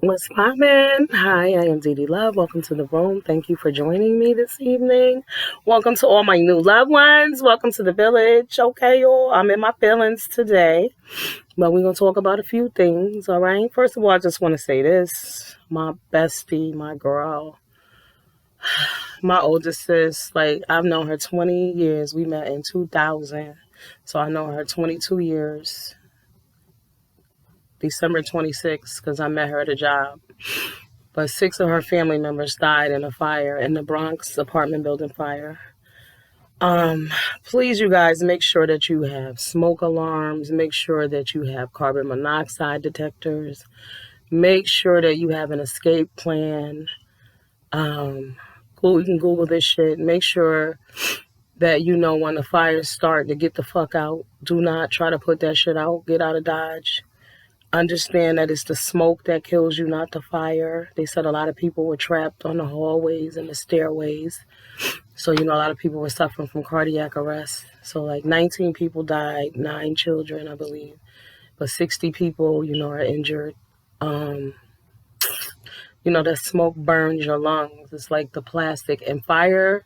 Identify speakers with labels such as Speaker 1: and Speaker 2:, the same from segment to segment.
Speaker 1: What's poppin'? Hi, I am Dee Dee Love. Welcome to the room. Thank you for joining me this evening. Welcome to all my new loved ones. Welcome to the village. Okay, y'all. I'm in my feelings today, but we're going to talk about a few things, all right? First of all, I just want to say this. My bestie, my girl, my oldest sis, like, I've known her 20 years. We met in 2000, so I know her 22 years. December 26th, because I met her at a job. But 6 of her family members died in a fire in the Bronx apartment building fire. Please, you guys, make sure that you have smoke alarms. Make sure that you have carbon monoxide detectors. Make sure that you have an escape plan. You can Google this shit. Make sure that you know when the fires start to get the fuck out. Do not try to put that shit out. Get out of Dodge. Understand that it's the smoke that kills you, not the fire. They said a lot of people were trapped on the hallways and the stairways. So, a lot of people were suffering from cardiac arrest. So, like 19 people died, 9 children, I believe. But 60 people, are injured. That smoke burns your lungs. It's like the plastic. And fire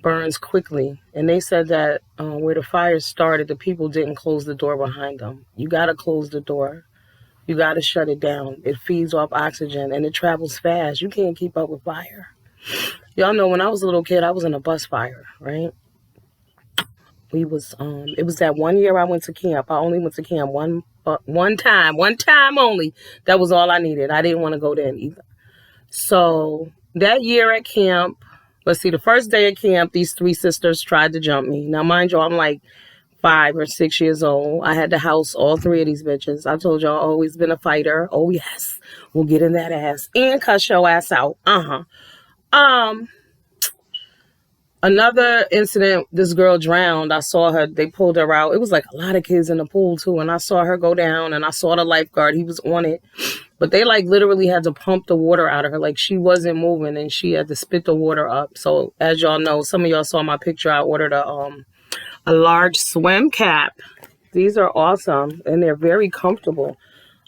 Speaker 1: burns quickly. And they said that where the fire started, the people didn't close the door behind them. You got to close the door. You got to shut it down. It feeds off oxygen and it travels fast. You can't keep up with fire. Y'all know when I was a little kid, I was in a bus fire, right? It was that one year I went to camp. I only went to camp one time only. That was all I needed. I didn't want to go there either. So that year at camp, let's see, the first day at camp, these 3 sisters tried to jump me. Now, mind you, I'm like 5 or 6 years old. I had to house all 3 of these bitches. I told y'all, always been a fighter. Oh, yes. We'll get in that ass and cuss your ass out. Another incident, this girl drowned. I saw her. They pulled her out. It was like a lot of kids in the pool, too. And I saw her go down, and I saw the lifeguard. He was on it. But they, like, literally had to pump the water out of her. Like, she wasn't moving, and she had to spit the water up. So, as y'all know, some of y'all saw my picture. I ordered a large swim cap. These are awesome, and they're very comfortable.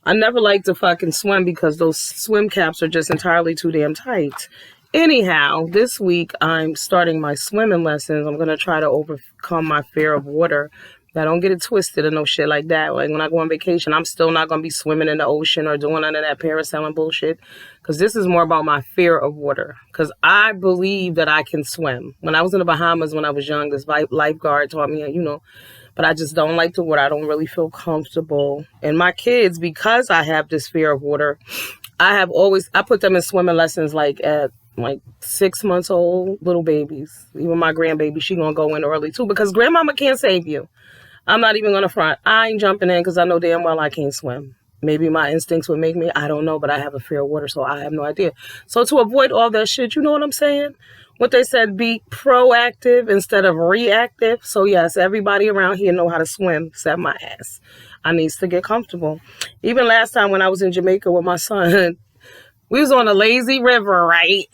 Speaker 1: I never liked to fucking swim because those swim caps are just entirely too damn tight. Anyhow, this week I'm starting my swimming lessons. I'm going to try to overcome my fear of water. Now, don't get it twisted or no shit like that. Like, when I go on vacation, I'm still not going to be swimming in the ocean or doing none of that parasailing bullshit. Because this is more about my fear of water. Because I believe that I can swim. When I was in the Bahamas when I was young, this lifeguard taught me, but I just don't like the water. I don't really feel comfortable. And my kids, because I have this fear of water, I put them in swimming lessons at 6 months old, little babies. Even my grandbaby, she gonna go in early too because grandmama can't save you. I'm not even gonna front. I ain't jumping in because I know damn well I can't swim. Maybe my instincts would make me, I don't know, but I have a fear of water, so I have no idea. So to avoid all that shit, you know what I'm saying? What they said, be proactive instead of reactive. So yes, everybody around here know how to swim except my ass. I needs to get comfortable. Even last time when I was in Jamaica with my son, we was on a lazy river, right?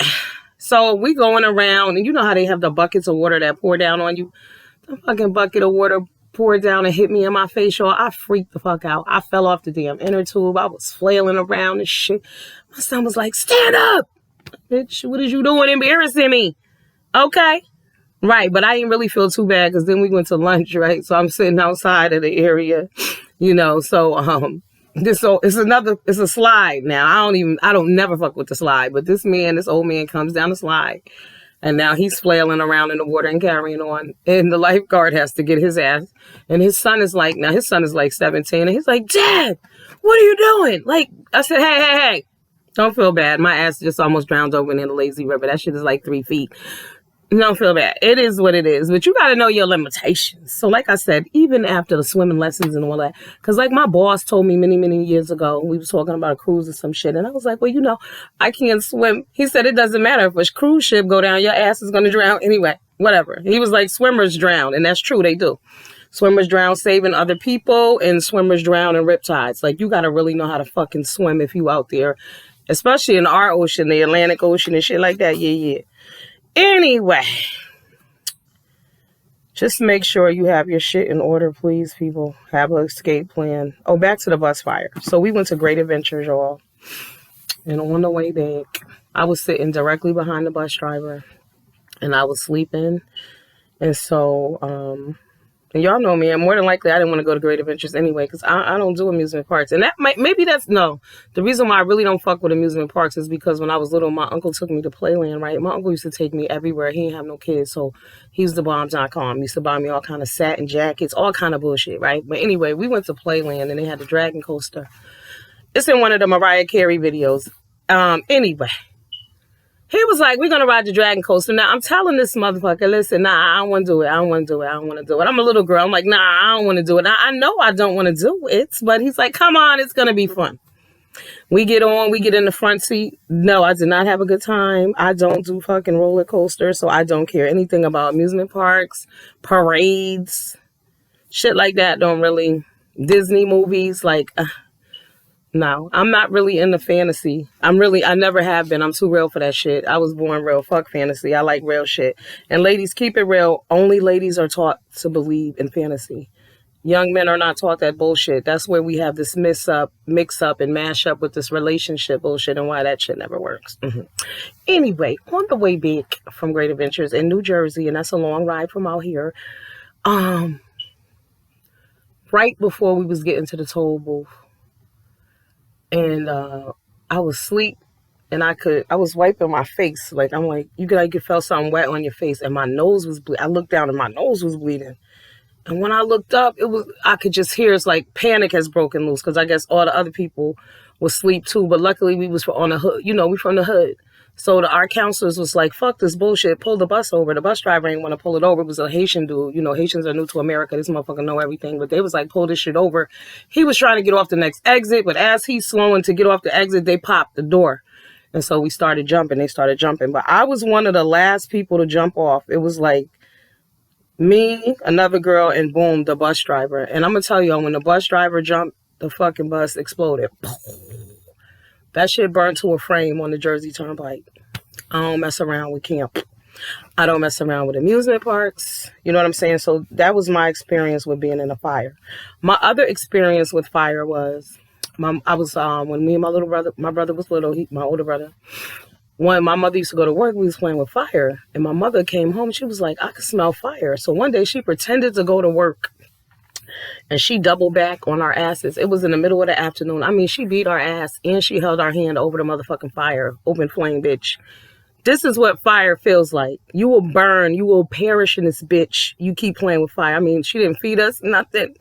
Speaker 1: So we going around, and you know how they have the buckets of water that pour down on you? The fucking bucket of water poured down and hit me in my face, y'all. I freaked the fuck out. I fell off the damn inner tube. I was flailing around and shit. My son was like, stand up! Bitch, what is you doing embarrassing me? Okay. Right, but I didn't really feel too bad because then we went to lunch, right? So I'm sitting outside of the area, so it's a slide now. I don't never fuck with the slide, but this old man comes down the slide and now he's flailing around in the water and carrying on. And the lifeguard has to get his ass. And his son is like 17 and he's like, Dad, what are you doing? Like, I said, hey, don't feel bad. My ass just almost drowned over in the lazy river. That shit is like 3 feet. Don't feel bad. It is what it is. But you got to know your limitations. So like I said, even after the swimming lessons and all that, because like my boss told me many, many years ago, we was talking about a cruise or some shit. And I was like, well, I can't swim. He said, it doesn't matter. If a cruise ship go down, your ass is going to drown anyway. Whatever. He was like, swimmers drown. And that's true. They do. Swimmers drown saving other people and swimmers drown in riptides. Like, you got to really know how to fucking swim if you out there, especially in our ocean, the Atlantic Ocean and shit like that. Yeah. Anyway, just make sure you have your shit in order, please, people. Have an escape plan. Oh, back to the bus fire. So we went to Great Adventures, y'all. And on the way back, I was sitting directly behind the bus driver and I was sleeping. And so, and y'all know me, and more than likely I didn't want to go to Great Adventures anyway, because I don't do amusement parks. And that maybe that's, no. The reason why I really don't fuck with amusement parks is because when I was little, my uncle took me to Playland, right? My uncle used to take me everywhere. He didn't have no kids, so he was the bomb.com. He used to buy me all kind of satin jackets, all kind of bullshit, right? But anyway, we went to Playland, and they had the Dragon Coaster. It's in one of the Mariah Carey videos. Anyway. He was like, we're going to ride the Dragon Coaster. Now, I'm telling this motherfucker, listen, nah, I don't want to do it. I don't want to do it. I don't want to do it. I'm a little girl. I'm like, nah, I don't want to do it. I know I don't want to do it. But he's like, come on, it's going to be fun. We get on. We get in the front seat. No, I did not have a good time. I don't do fucking roller coasters, so I don't care anything about amusement parks, parades, shit like that. Don't really. Disney movies, like... No, I'm not really into fantasy. I never have been. I'm too real for that shit. I was born real. Fuck fantasy. I like real shit. And ladies, keep it real. Only ladies are taught to believe in fantasy. Young men are not taught that bullshit. That's where we have this mix up and mash up with this relationship bullshit and why that shit never works. Anyway, on the way back from Great Adventures in New Jersey, and that's a long ride from out here, right before we was getting to the toll booth, and I was asleep, and I was wiping my face. Like, I'm like, you felt something wet on your face, and my nose was bleeding. I looked down, and my nose was bleeding. And when I looked up, I could just hear, it's like panic has broken loose, because I guess all the other people was asleep too. But luckily, we was on the hood. You know, we from the hood. So our counselors was like, fuck this bullshit, pull the bus over. The bus driver ain't want to pull it over. It was a Haitian dude. You know, Haitians are new to America. This motherfucker know everything. But they was like, pull this shit over. He was trying to get off the next exit, but as he's slowing to get off the exit, they popped the door. And so we started jumping. They started jumping. But I was one of the last people to jump off. It was like me, another girl, and boom, the bus driver. And I'm going to tell you, when the bus driver jumped, the fucking bus exploded. That shit burned to a frame on the Jersey Turnpike. I don't mess around with camp. I don't mess around with amusement parks. You know what I'm saying? So that was my experience with being in a fire. My other experience with fire was, I was when me and my brother was little, my older brother. When my mother used to go to work, we was playing with fire. And my mother came home, she was like, I could smell fire. So one day she pretended to go to work. And she doubled back on our asses. It was in the middle of the afternoon. I mean, she beat our ass and she held our hand over the motherfucking fire. Open flame, bitch. This is what fire feels like. You will burn. You will perish in this bitch. You keep playing with fire. I mean, she didn't feed us nothing.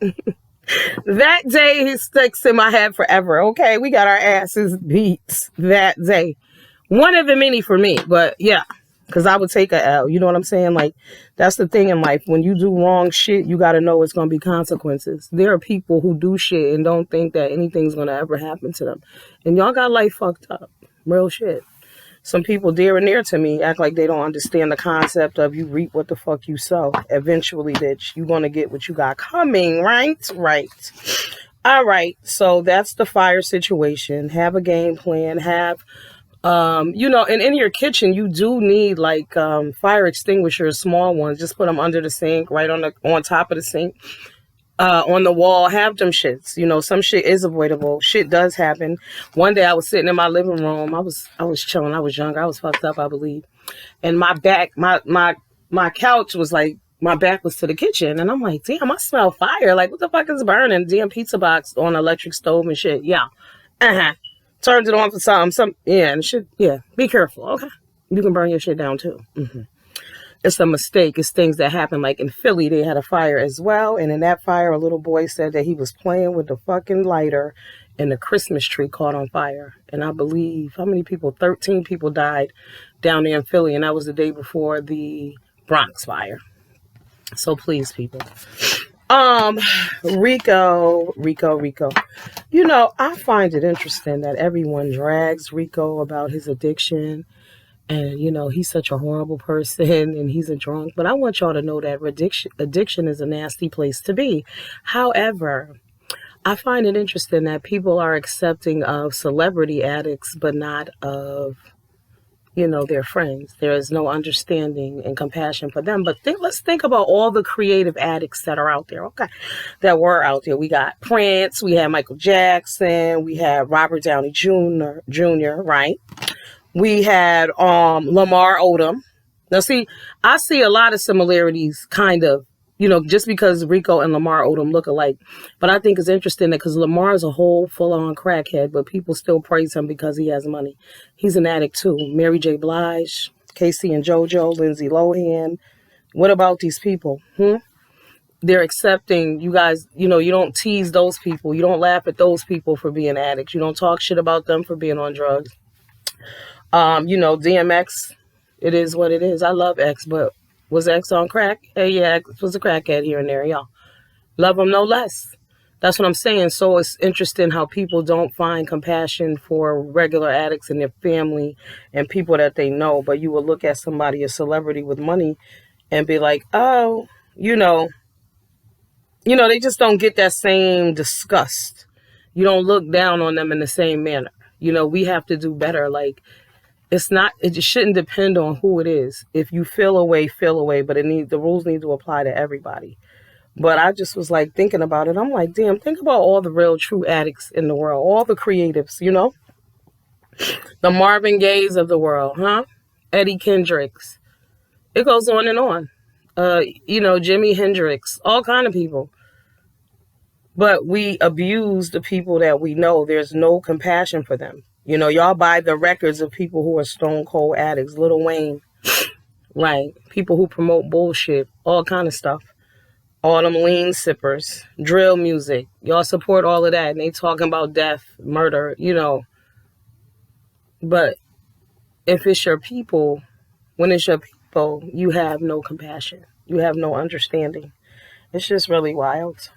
Speaker 1: That day, he sticks in my head forever. Okay, we got our asses beat that day. One of the many for me, but yeah. Because I would take a L. You know what I'm saying? Like, that's the thing in life. When you do wrong shit, you got to know it's going to be consequences. There are people who do shit and don't think that anything's going to ever happen to them. And y'all got life fucked up. Real shit. Some people dear and near to me act like they don't understand the concept of you reap what the fuck you sow. Eventually, bitch, you're going to get what you got coming, right? Right. All right. So that's the fire situation. Have a game plan. Have... you know, and in your kitchen, you do need like fire extinguishers, small ones. Just put them under the sink, right on top of the sink, on the wall. Have them shits. You know, some shit is avoidable. Shit does happen. One day I was sitting in my living room. I was chilling. I was younger. I was fucked up, I believe. And my back, my couch was like, my back was to the kitchen. And I'm like, damn, I smell fire. Like, what the fuck is burning? Damn pizza box on an electric stove and shit. Yeah. Turned it on for something. Yeah, and shit. Yeah, be careful. Okay, you can burn your shit down too. It's a mistake. It's things that happen. Like in Philly, they had a fire as well, and in that fire, a little boy said that he was playing with the fucking lighter, and the Christmas tree caught on fire. And I believe how many people? 13 people died down there in Philly, and that was the day before the Bronx fire. So please, people. Rico. You know, I find it interesting that everyone drags Rico about his addiction and, you know, he's such a horrible person and he's a drunk. But I want y'all to know that addiction is a nasty place to be. However, I find it interesting that people are accepting of celebrity addicts, but not of, their friends. There is no understanding and compassion for them. But let's think about all the creative addicts that are out there. Okay, that were out there. We got Prince, we had Michael Jackson, we had Robert Downey Jr., right? We had Lamar Odom. Now, see, I see a lot of similarities, kind of, just because Rico and Lamar Odom look alike. But I think it's interesting that because Lamar is a whole full-on crackhead, but people still praise him because he has money. He's an addict, too. Mary J. Blige, Casey and JoJo, Lindsay Lohan. What about these people? They're accepting, you guys, you don't tease those people. You don't laugh at those people for being addicts. You don't talk shit about them for being on drugs. DMX, it is what it is. I love X, but was X on crack? Hey, yeah, X was a crackhead here and there, y'all. Love him no less. That's what I'm saying. So it's interesting how people don't find compassion for regular addicts and their family and people that they know. But you will look at somebody, a celebrity with money, and be like, oh, they just don't get that same disgust. You don't look down on them in the same manner. We have to do better. Like, it just shouldn't depend on who it is. If you feel away, but the rules need to apply to everybody. But I just was like thinking about it. I'm like, damn, think about all the real true addicts in the world, all the creatives, the Marvin Gayes of the world, huh? Eddie Kendricks. It goes on and on. Jimi Hendrix, all kind of people. But we abuse the people that we know. There's no compassion for them. Y'all buy the records of people who are stone cold addicts, Lil Wayne, right? People who promote bullshit, all kind of stuff. All them lean sippers, drill music. Y'all support all of that. And they talking about death, murder, But if it's your people, when it's your people, you have no compassion. You have no understanding. It's just really wild.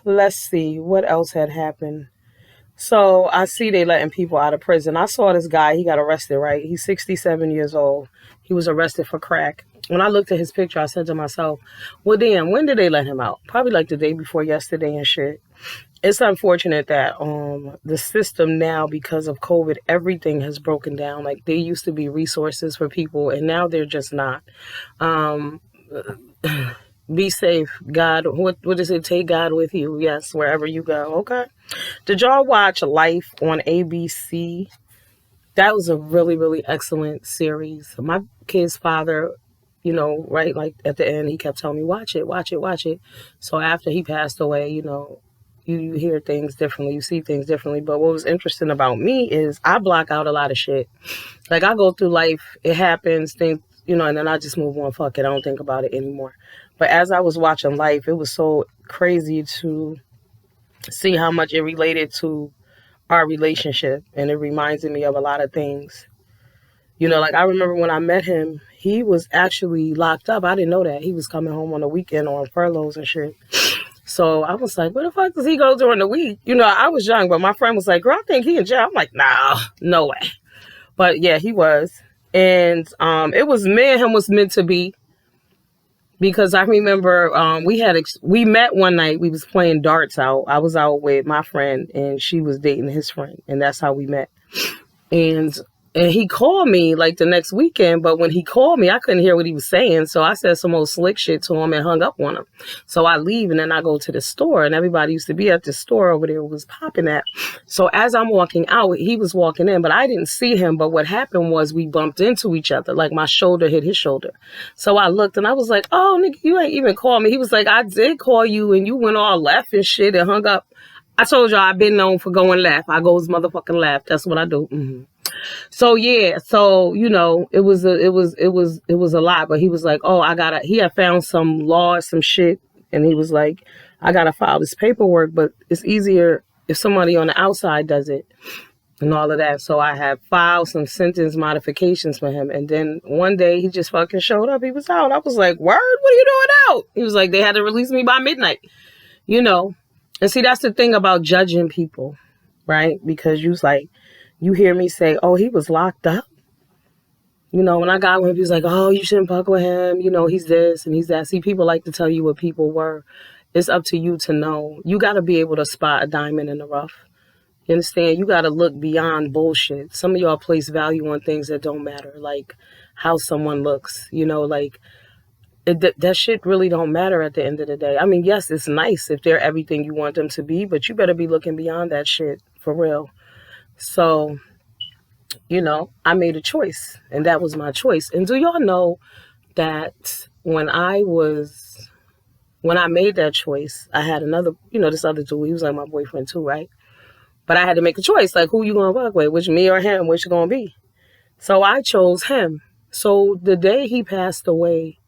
Speaker 1: Let's see. What else had happened? So I see they letting people out of prison. I saw this guy. He got arrested, right? He's 67 years old. He was arrested for crack. When I looked at his picture, I said to myself, well, damn, when did they let him out? Probably like the day before yesterday and shit. It's unfortunate that the system now, because of COVID, everything has broken down. Like, there used to be resources for people, and now they're just not. Be safe. God, what does it take? God with you. Yes, wherever you go. Okay. Did y'all watch Life on ABC? That was a really, really excellent series. My kid's father, right, like at the end, he kept telling me, watch it, watch it, watch it. So after he passed away, you hear things differently, you see things differently. But what was interesting about me is I block out a lot of shit. Like, I go through life, it happens, things, and then I just move on, fuck it, I don't think about it anymore. But as I was watching Life, it was so crazy to see how much it related to our relationship. And it reminded me of a lot of things. Like, I remember when I met him, he was actually locked up. I didn't know that. He was coming home on the weekend on furloughs and shit. So I was like, where the fuck does he go during the week? I was young, but my friend was like, girl, I think he in jail. I'm like, nah, no way. But yeah, he was. And it was me and him was meant to be. Because I remember we met one night. We was playing darts out. I was out with my friend, and she was dating his friend, and that's how we met. And he called me like the next weekend, but when he called me, I couldn't hear what he was saying. So I said some old slick shit to him and hung up on him. So I leave, and then I go to the store, and everybody used to be at the store over there was popping at. So as I'm walking out, he was walking in, but I didn't see him. But what happened was we bumped into each other, like my shoulder hit his shoulder. So I looked, and I was like, oh, nigga, you ain't even call me. He was like, I did call you, and you went all left and shit and hung up. I told y'all I've been known for going left. I goes motherfucking left. That's what I do. Mm-hmm. So yeah, so it was a lot, but he was like, oh, he had found some law, some shit, and he was like, I gotta file this paperwork, but it's easier if somebody on the outside does it and all of that. So I had filed some sentence modifications for him, and then one day he just fucking showed up. He was out. I was like, word, what are you doing out? He was like, they had to release me by midnight, And see, that's the thing about judging people, right? Because you hear me say, oh, he was locked up. When I got with him, he was like, oh, you shouldn't fuck with him. He's this and he's that. See, people like to tell you what people were. It's up to you to know. You got to be able to spot a diamond in the rough. You understand? You got to look beyond bullshit. Some of y'all place value on things that don't matter, like how someone looks, like that shit really don't matter at the end of the day. I mean, yes, it's nice if they're everything you want them to be, but you better be looking beyond that shit for real. So, I made a choice, and that was my choice. And do y'all know that when I made that choice, I had another, this other dude, he was like my boyfriend too, right? But I had to make a choice, like who you gonna fuck with, which me or him, which you gonna be. So I chose him. So the day he passed away,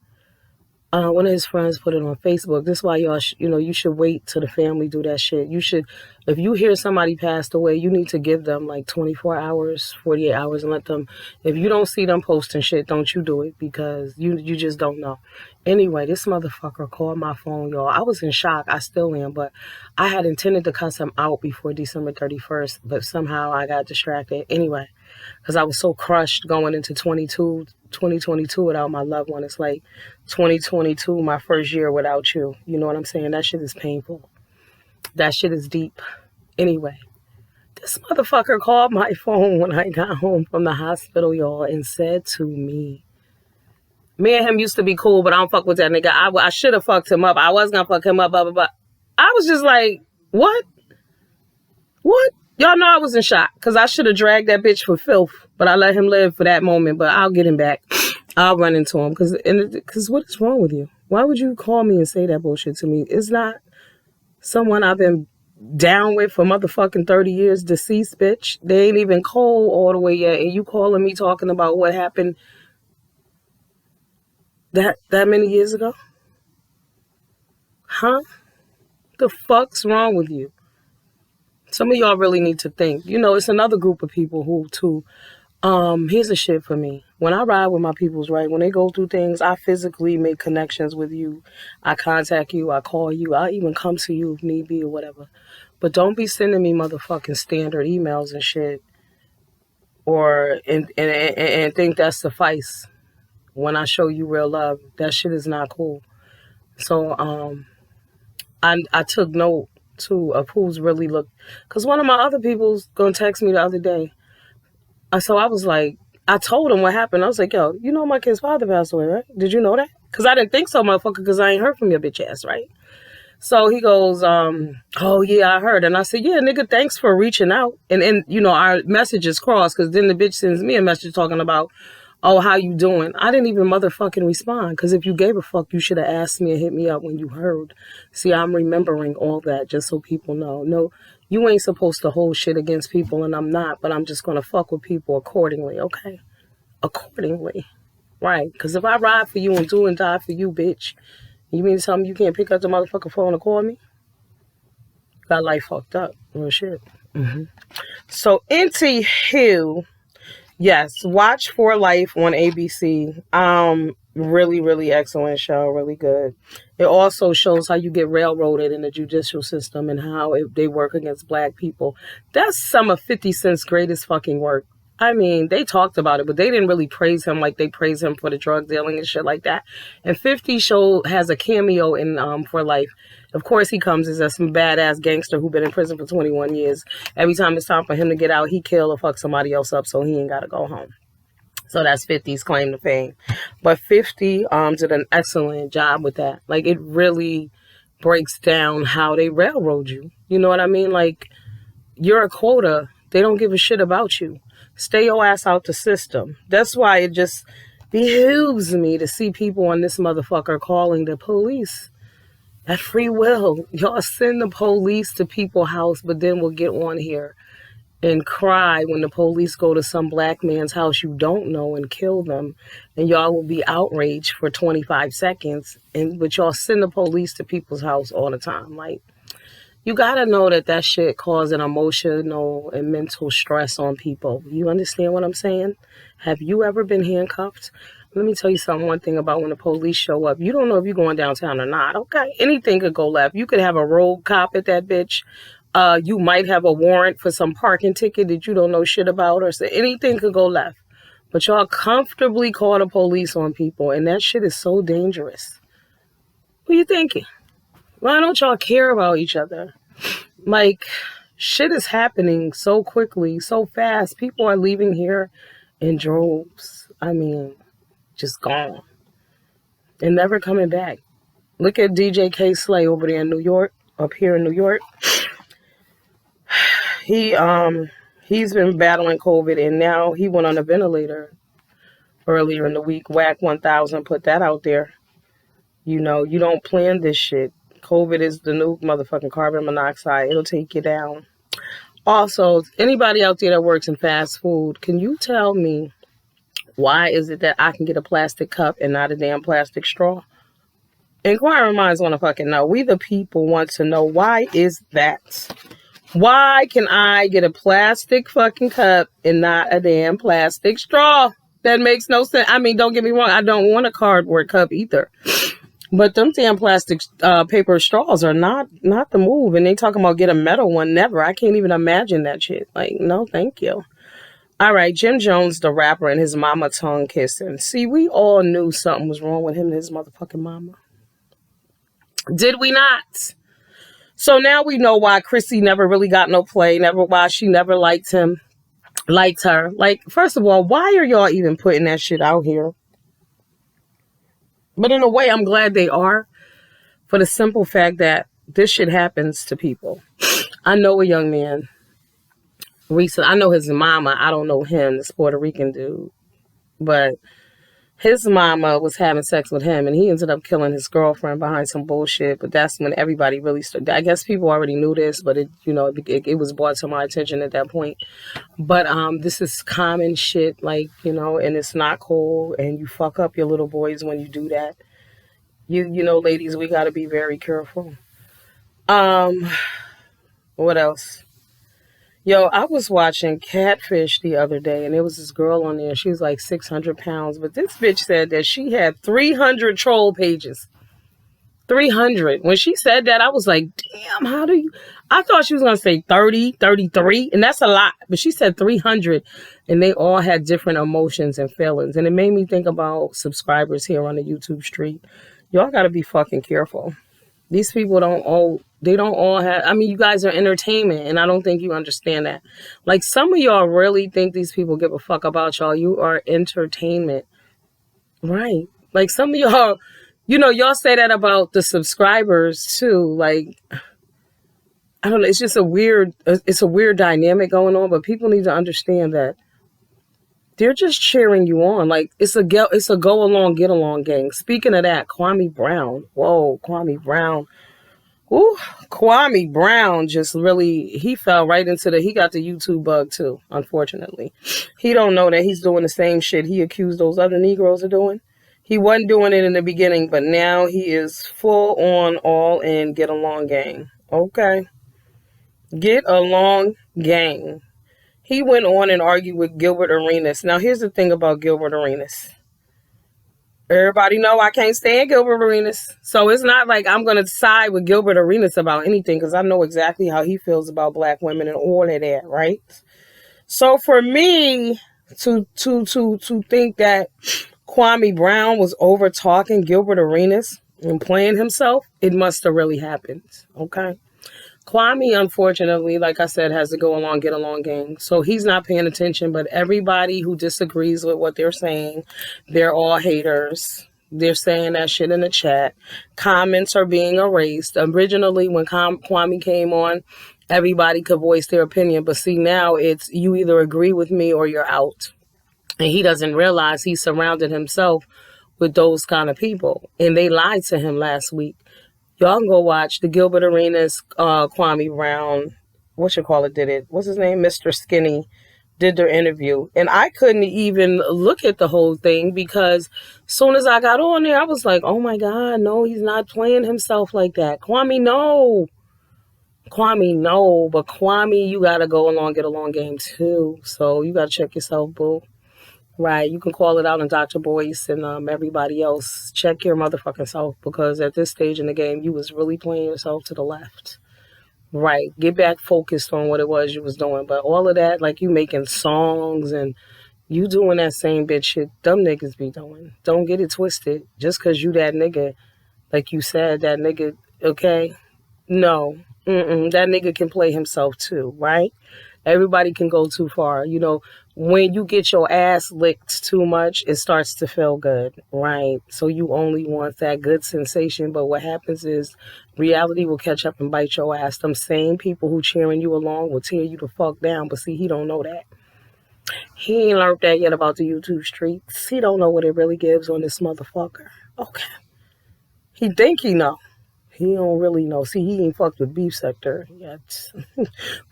Speaker 1: one of his friends put it on Facebook. This is why y'all, you should wait till the family do that shit. You should, if you hear somebody passed away, you need to give them like 24 hours, 48 hours and let them, if you don't see them posting shit, don't you do it because you just don't know. Anyway, this motherfucker called my phone, y'all. I was in shock. I still am, but I had intended to cuss him out before December 31st, but somehow I got distracted. Anyway, because I was so crushed going into 2022 without my loved one. It's like 2022, my first year without you. You know what I'm saying? That shit is painful. That shit is deep. Anyway, this motherfucker called my phone when I got home from the hospital, y'all, and said to me and him used to be cool, but I don't fuck with that nigga. I should have fucked him up. I was going to fuck him up, blah, blah, blah. I was just like, what? What? Y'all know I was in shock because I should have dragged that bitch for filth, but I let him live for that moment, but I'll get him back. I'll run into him because what is wrong with you? Why would you call me and say that bullshit to me? It's not someone I've been down with for motherfucking 30 years, deceased bitch. They ain't even cold all the way yet, and you calling me talking about what happened that many years ago? Huh? The fuck's wrong with you? Some of y'all really need to think. It's another group of people who, too, here's the shit for me. When I ride with my peoples, right, when they go through things, I physically make connections with you. I contact you. I call you. I'll even come to you if need be or whatever. But don't be sending me motherfucking standard emails and shit and think that suffice when I show you real love. That shit is not cool. So, I took note too of who's really looked, because one of my other people's gonna text me the other day. So I was like, I told him what happened. I was like, yo, my kid's father passed away, right? Did you know that? Because I didn't think so, motherfucker, because I ain't heard from your bitch ass, right? So he goes, oh yeah, I heard. And I said, yeah, nigga, thanks for reaching out. And our messages crossed, because then the bitch sends me a message talking about, oh, how you doing? I didn't even motherfucking respond, because if you gave a fuck, you should have asked me and hit me up when you heard. See, I'm remembering all that just so people know. No, you ain't supposed to hold shit against people, and I'm not, but I'm just going to fuck with people accordingly, okay? Accordingly, right? Because if I ride for you and do and die for you, bitch, you mean to tell me you can't pick up the motherfucking phone and call me? Got life fucked up. Real shit. Mm-hmm. So, anywho, yes, watch For Life on ABC. Really, really excellent show. Really good. It also shows how you get railroaded in the judicial system and how they work against black people. That's some of 50 Cent's greatest fucking work. I mean, they talked about it, but they didn't really praise him like they praise him for the drug dealing and shit like that. And 50 has a cameo in For Life. Of course, he comes as some badass gangster who been in prison for 21 years. Every time it's time for him to get out, he kill or fuck somebody else up so he ain't got to go home. So that's 50's claim to fame. But 50 did an excellent job with that. Like, it really breaks down how they railroad you. You know what I mean? Like, you're a quota. They don't give a shit about you. Stay your ass out the system. That's why it just behooves me to see people on this motherfucker calling the police. At free will. Y'all send the police to people's house, but then we'll get on here and cry when the police go to some black man's house you don't know and kill them. And y'all will be outraged for 25 seconds. But y'all send the police to people's house all the time. Like, you gotta know that shit causes an emotional and mental stress on people. You understand what I'm saying? Have you ever been handcuffed? Let me tell you something, one thing about when the police show up. You don't know if you're going downtown or not, okay? Anything could go left. You could have a rogue cop at that bitch. You might have a warrant for some parking ticket that you don't know shit about, or so anything could go left. But y'all comfortably call the police on people, and that shit is so dangerous. What you thinking? Why don't y'all care about each other? Like, Shit is happening so quickly, so fast. People are leaving here in droves. I mean, just gone and never coming back. Look at DJ K Slay over there in New York, up here in New York. He's been battling COVID and now he went on a ventilator earlier in the week. Whack 1000 put that out there. You know, you don't plan this shit. COVID is the new motherfucking carbon monoxide. It'll take you down. Also, anybody out there that works in fast food, can you tell me why is it that I can get a plastic cup and not a damn plastic straw? Inquiring minds want to fucking know. We the people want to know, why is that? Why can I get a plastic fucking cup and not a damn plastic straw? That makes no sense. I mean, don't get me wrong. I don't want a cardboard cup either. But them damn plastic paper straws are not the move. And they talking about get a metal one. Never. I can't even imagine that shit. Like, no, thank you. All right, Jim Jones, the rapper, and his mama tongue kissing. See, we all knew something was wrong with him and his motherfucking mama. Did we not? So now we know why Chrissy never really got no play. Why she never liked her. Like, first of all, why are y'all even putting that shit out here? But in a way, I'm glad they are, for the simple fact that this shit happens to people. I know a young man. I know his mama. I don't know him, this Puerto Rican dude. But his mama was having sex with him, and he ended up killing his girlfriend behind some bullshit. But that's when everybody really started. I guess people already knew this, but it was brought to my attention at that point. But this is common shit, like, and it's not cool. And you fuck up your little boys when you do that. Ladies, we got to be very careful. What else? Yo, I was watching Catfish the other day, and there was this girl on there. She was like 600 pounds, but this bitch said that she had 300 troll pages. 300. When she said that, I was like, damn, how do you... I thought she was going to say 30, 33, and that's a lot. But she said 300, and they all had different emotions and feelings. And it made me think about subscribers here on the YouTube street. Y'all got to be fucking careful. These people don't all have, I mean, you guys are entertainment, and I don't think you understand that. Like, some of y'all really think these people give a fuck about y'all. You are entertainment. Right. Like, some of y'all, y'all say that about the subscribers too. Like, I don't know, it's just a weird dynamic going on, but people need to understand that they're just cheering you on. Like, it's a go along, get along gang. Speaking of that, Kwame Brown. Whoa, Kwame Brown. Ooh, Kwame Brown just really, he fell right into he got the YouTube bug too, unfortunately. He don't know that he's doing the same shit he accused those other Negroes of doing. He wasn't doing it in the beginning, but now he is full on, all in, get along gang. Okay. Get along gang. He went on and argued with Gilbert Arenas. Now, here's the thing about Gilbert Arenas. Everybody know I can't stand Gilbert Arenas. So it's not like I'm going to side with Gilbert Arenas about anything, because I know exactly how he feels about black women and all of that, right? So for me to think that Kwame Brown was over talking Gilbert Arenas and playing himself, it must have really happened, okay? Kwame, unfortunately, like I said, has to go along, get along gang. So he's not paying attention, but everybody who disagrees with what they're saying, they're all haters. They're saying that shit in the chat. Comments are being erased. Originally, when Kwame came on, everybody could voice their opinion. But see, now it's you either agree with me or you're out. And he doesn't realize he surrounded himself with those kind of people. And they lied to him last week. Y'all can go watch the Gilbert Arenas, Kwame Brown, did it. What's his name? Mr. Skinny did their interview. And I couldn't even look at the whole thing, because as soon as I got on there, I was like, oh my God, no, he's not playing himself like that. Kwame, no. Kwame, no. But Kwame, you got to go along, get along game too. So you got to check yourself, boo. Right, you can call it out on Dr. Boyce and everybody else. Check your motherfucking self, because at this stage in the game, you was really playing yourself to the left. Right, get back focused on what it was you was doing. But all of that, like you making songs and you doing that same bitch shit, dumb niggas be doing. Don't get it twisted. Just because you that nigga, like you said, that nigga, okay? No, That nigga can play himself too, right? Everybody can go too far. You know, when you get your ass licked too much, it starts to feel good, right? So you only want that good sensation. But what happens is reality will catch up and bite your ass. Them same people who cheering you along will tear you the fuck down. But see, he don't know that. He ain't learned that yet about the YouTube streets. He don't know what it really gives on this motherfucker. Okay. He think he know. He don't really know. See, he ain't fucked with beef sector yet.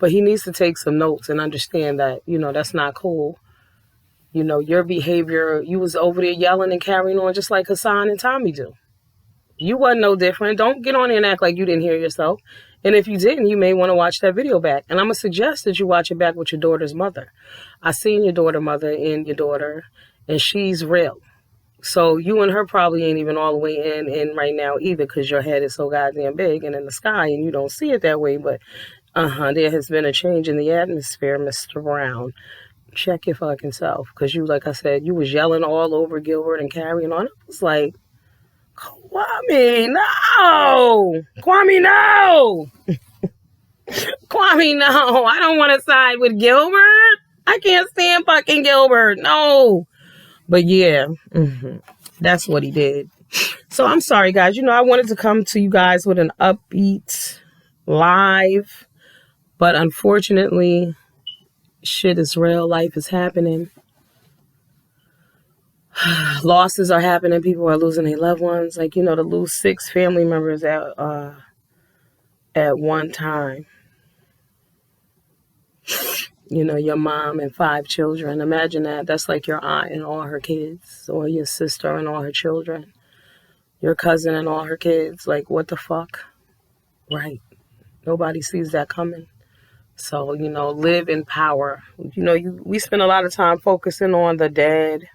Speaker 1: But he needs to take some notes and understand that, you know, that's not cool. You know, your behavior, you was over there yelling and carrying on just like Hassan and Tommy do. You wasn't no different. Don't get on there and act like you didn't hear yourself. And if you didn't, you may want to watch that video back. And I'm going to suggest that you watch it back with your daughter's mother. I seen your mother and your daughter, and she's real. So you and her probably ain't even all the way in right now either, because your head is so goddamn big and in the sky and you don't see it that way. But there has been a change in the atmosphere, Mr. Brown. Check your fucking self, because you, like I said, you was yelling all over Gilbert and carrying on. It was like, Kwame, no! Kwame, no! Kwame, no! I don't want to side with Gilbert. I can't stand fucking Gilbert. No. But yeah, that's what he did. So I'm sorry, guys. You know, I wanted to come to you guys with an upbeat live, but unfortunately, shit is real. Life is happening. Losses are happening. People are losing their loved ones. Like, you know, to lose 6 family members at one time. You know, your mom and 5 children. Imagine that. That's like your aunt and all her kids, or your sister and all her children, your cousin and all her kids. Like, what the fuck? Right. Nobody sees that coming. So, you know, live in power. You know, we spend a lot of time focusing on the dead.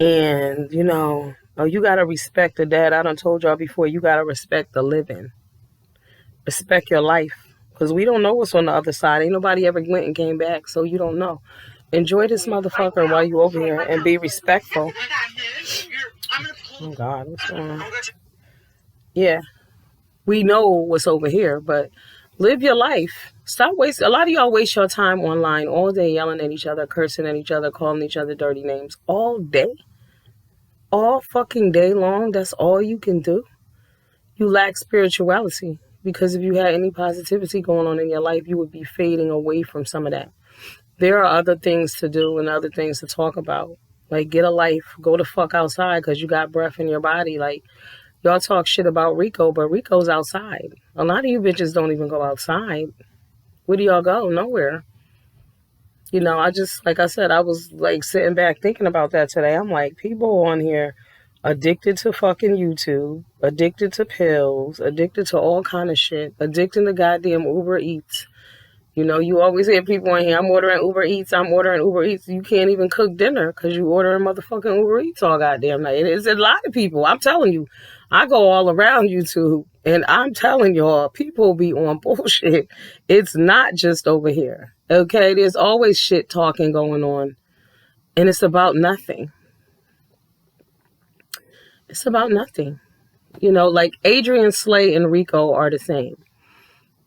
Speaker 1: And, you know, you got to respect the dead. I done told y'all before, you got to respect the living. Respect your life. Because we don't know what's on the other side. Ain't nobody ever went and came back, so you don't know. Enjoy this motherfucker while you over here and be respectful. Oh, God. What's going on? Yeah. We know what's over here, but live your life. Stop wasting. A lot of y'all waste your time online all day yelling at each other, cursing at each other, calling each other dirty names. All day. All fucking day long. That's all you can do. You lack spirituality. Because if you had any positivity going on in your life, you would be fading away from some of that. There are other things to do and other things to talk about. Like, get a life. Go the fuck outside because you got breath in your body. Like, y'all talk shit about Rico, but Rico's outside. A lot of you bitches don't even go outside. Where do y'all go? Nowhere. You know, I just, like I said, I was like sitting back thinking about that today. I'm like, people on here addicted to fucking YouTube, addicted to pills, addicted to all kind of shit, addicted to goddamn Uber Eats. You know, you always hear people in here, I'm ordering Uber Eats. You can't even cook dinner because you ordering motherfucking Uber Eats all goddamn night. It's a lot of people. I'm telling you, I go all around YouTube and I'm telling y'all, people be on bullshit. It's not just over here. Okay, there's always shit talking going on and it's about nothing. It's about nothing. You know, like Adrian Slay and Rico are the same.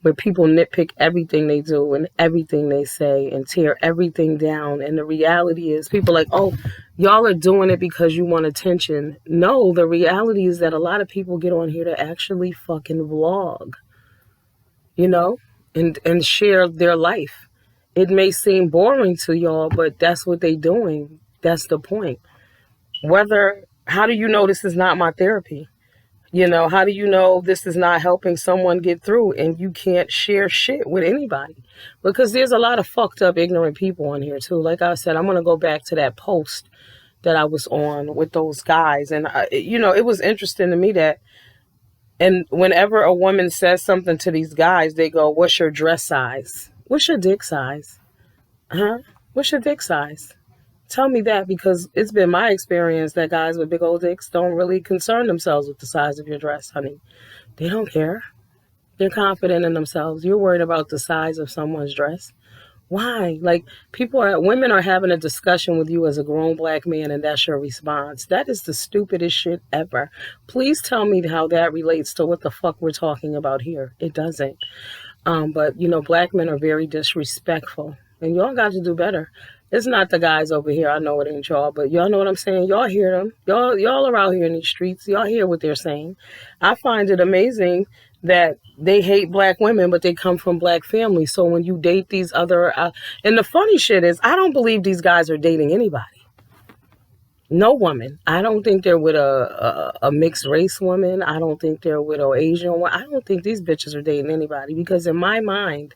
Speaker 1: But people nitpick everything they do and everything they say and tear everything down. And the reality is people are like, oh, y'all are doing it because you want attention. No, the reality is that a lot of people get on here to actually fucking vlog, you know, and share their life. It may seem boring to y'all, but that's what they're doing. That's the point. How do you know this is not my therapy? You know, how do you know this is not helping someone get through and you can't share shit with anybody? Because there's a lot of fucked up, ignorant people on here too. Like I said, I'm going to go back to that post that I was on with those guys. And, you know, it was interesting to me that, and whenever a woman says something to these guys, they go, what's your dress size? What's your dick size? Huh? What's your dick size? Tell me that, because it's been my experience that guys with big old dicks don't really concern themselves with the size of your dress, honey. They don't care. They're confident in themselves. You're worried about the size of someone's dress. Why? Like, women are having a discussion with you as a grown black man, and that's your response. That is the stupidest shit ever. Please tell me how that relates to what the fuck we're talking about here. It doesn't. But black men are very disrespectful, and y'all got to do better. It's not the guys over here. I know it ain't y'all, but y'all know what I'm saying. Y'all hear them. Y'all are out here in these streets. Y'all hear what they're saying. I find it amazing that they hate black women, but they come from black families. So when you date these other, and the funny shit is, I don't believe these guys are dating anybody. No woman. I don't think they're with a mixed race woman. I don't think they're with an Asian one. I don't think these bitches are dating anybody, because in my mind,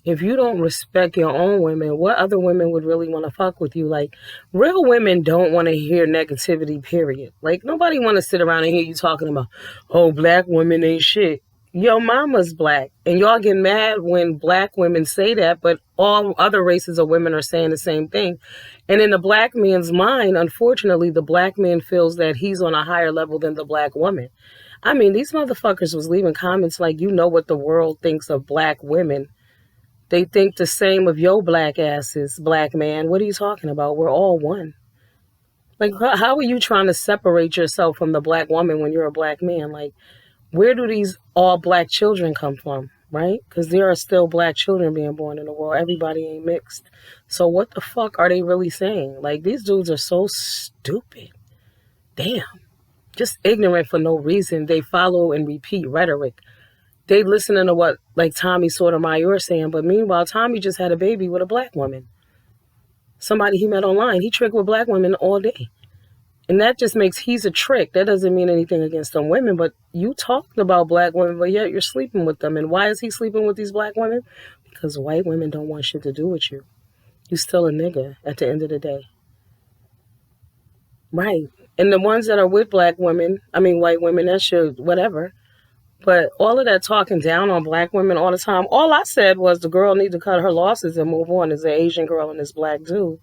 Speaker 1: if you don't respect your own women, what other women would really want to fuck with you? Like, real women don't want to hear negativity, period. Like, nobody want to sit around and hear you talking about, oh, black women ain't shit. Your mama's black, and y'all get mad when black women say that, but all other races of women are saying the same thing. And in the black man's mind, unfortunately, the black man feels that he's on a higher level than the black woman. I mean, these motherfuckers was leaving comments like, you know what the world thinks of black women. They think the same of your black asses, black man. What are you talking about? We're all one. Like, how are you trying to separate yourself from the black woman when you're a black man? Like, where do these all black children come from, right? Because there are still black children being born in the world. Everybody ain't mixed. So what the fuck are they really saying? Like, these dudes are so stupid. Damn. Just ignorant for no reason. They follow and repeat rhetoric. They listening to what, like, Tommy Sotomayor saying, but meanwhile, Tommy just had a baby with a black woman. Somebody he met online. He tricked with black women all day. And that just makes he's a trick. That doesn't mean anything against them women, but you talked about black women, but yet you're sleeping with them. And why is he sleeping with these black women? Because white women don't want shit to do with you. You still a nigga at the end of the day. Right. And the ones that are with white women, that should, whatever. But all of that talking down on black women all the time, all I said was the girl need to cut her losses and move on. As an Asian girl and this black dude.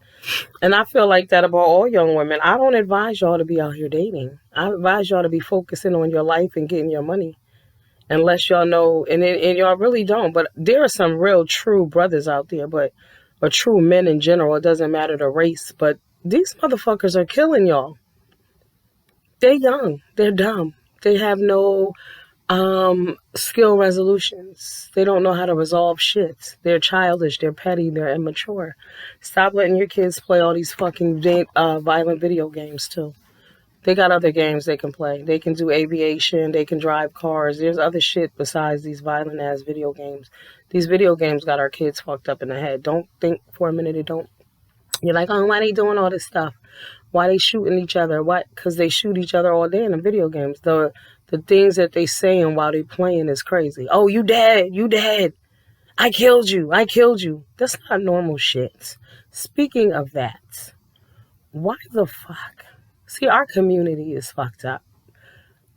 Speaker 1: And I feel like that about all young women. I don't advise y'all to be out here dating. I advise y'all to be focusing on your life and getting your money. Unless y'all know, and y'all really don't. But there are some real true brothers out there, or true men in general. It doesn't matter the race. But these motherfuckers are killing y'all. They're young. They're dumb. They have no skill resolutions. They don't know how to resolve shit. They're childish. They're petty. They're immature. Stop letting your kids play all these fucking violent video games too. They got other games they can play. They can do aviation. They can drive cars. There's other shit besides these violent ass video games. These video games got our kids fucked up in the head. Don't think for a minute it don't. You're like, oh, why they doing all this stuff? Why they shooting each other? Why? Because they shoot each other all day in the video games. The things that they saying while they playing is crazy. Oh, you dead. You dead. I killed you. I killed you. That's not normal shit. Speaking of that, why the fuck? See, our community is fucked up.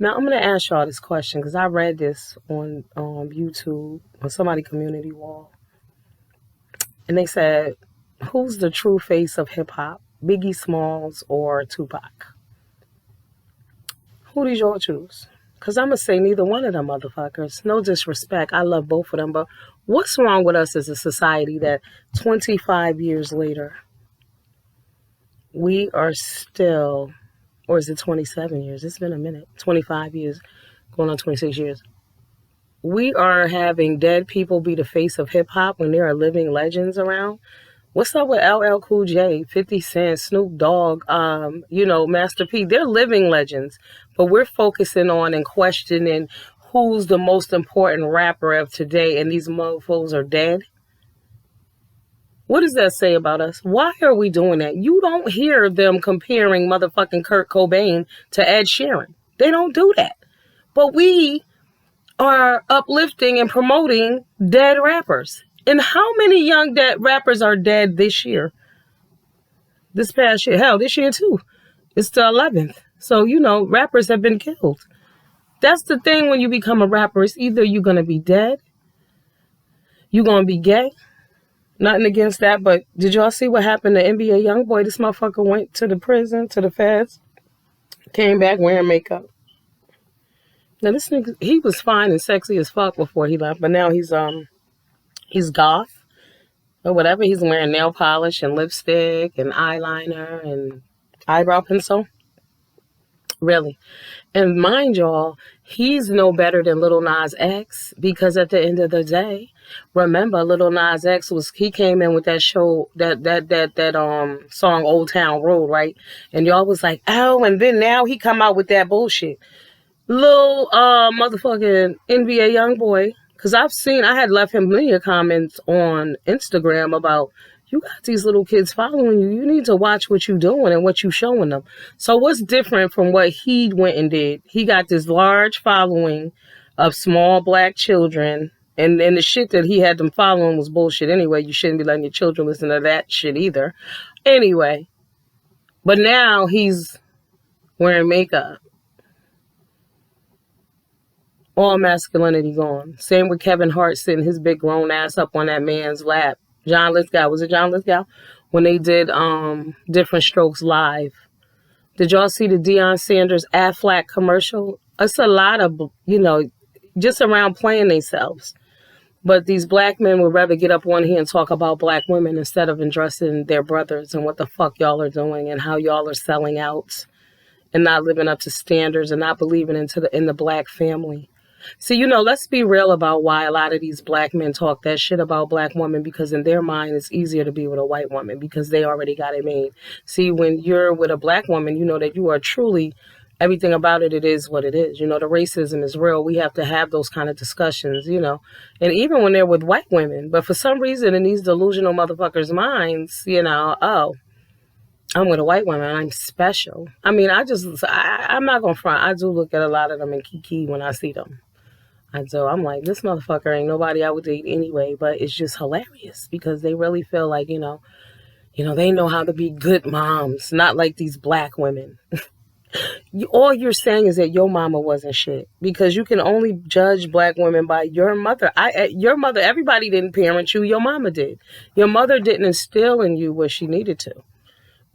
Speaker 1: Now, I'm going to ask y'all this question because I read this on YouTube on somebody's community wall. And they said, who's the true face of hip-hop? Biggie Smalls or Tupac? Who did y'all choose? Because I'm going to say neither one of them motherfuckers. No disrespect. I love both of them. But what's wrong with us as a society that 25 years later, we are still, or is it 27 years? It's been a minute. 25 years, going on 26 years. We are having dead people be the face of hip-hop when there are living legends around. What's up with LL Cool J, 50 Cent, Snoop Dogg, Master P? They're living legends, but we're focusing on and questioning who's the most important rapper of today, and these mofos are dead. What does that say about us? Why are we doing that? You don't hear them comparing motherfucking Kurt Cobain to Ed Sheeran. They don't do that. But we are uplifting and promoting dead rappers. And how many young dead rappers are dead this year? This past year. Hell, this year too. It's the 11th. So, rappers have been killed. That's the thing when you become a rapper. It's either you're going to be dead, you're going to be gay. Nothing against that, but did y'all see what happened to NBA Youngboy? This motherfucker went to the prison, to the feds, came back wearing makeup. Now this nigga, he was fine and sexy as fuck before he left, but now he's goth. or whatever. He's wearing nail polish and lipstick and eyeliner and eyebrow pencil. Really. And mind y'all, he's no better than Lil Nas X, because at the end of the day, remember Lil Nas X he came in with that show, that song Old Town Road, right? And y'all was like, oh, and then now he come out with that bullshit. Lil motherfucking NBA Youngboy, because I had left him many comments on Instagram about, you got these little kids following you. You need to watch what you're doing and what you're showing them. So what's different from what he went and did? He got this large following of small black children, and the shit that he had them following was bullshit anyway. You shouldn't be letting your children listen to that shit either. Anyway, but now he's wearing makeup. All masculinity gone. Same with Kevin Hart sitting his big grown ass up on that man's lap. John Lithgow. Was it John Lithgow? When they did Different Strokes live. Did y'all see the Deion Sanders Aflac commercial? It's a lot of, just around playing themselves. But these black men would rather get up on here and talk about black women instead of addressing their brothers and what the fuck y'all are doing and how y'all are selling out and not living up to standards and not believing in the black family. See, let's be real about why a lot of these black men talk that shit about black women, because in their mind it's easier to be with a white woman because they already got it made. See, when you're with a black woman, you know that you are truly, everything about it, it is what it is. The racism is real. We have to have those kind of discussions, And even when they're with white women, but for some reason in these delusional motherfuckers' minds, oh, I'm with a white woman, I'm special. I mean, I'm not going to front. I do look at a lot of them and kiki when I see them. And so I'm like, this motherfucker ain't nobody I would date anyway, but it's just hilarious because they really feel like, they know how to be good moms, not like these black women. All you're saying is that your mama wasn't shit, because you can only judge black women by your mother. Your mother, everybody didn't parent you, your mama did. Your mother didn't instill in you what she needed to.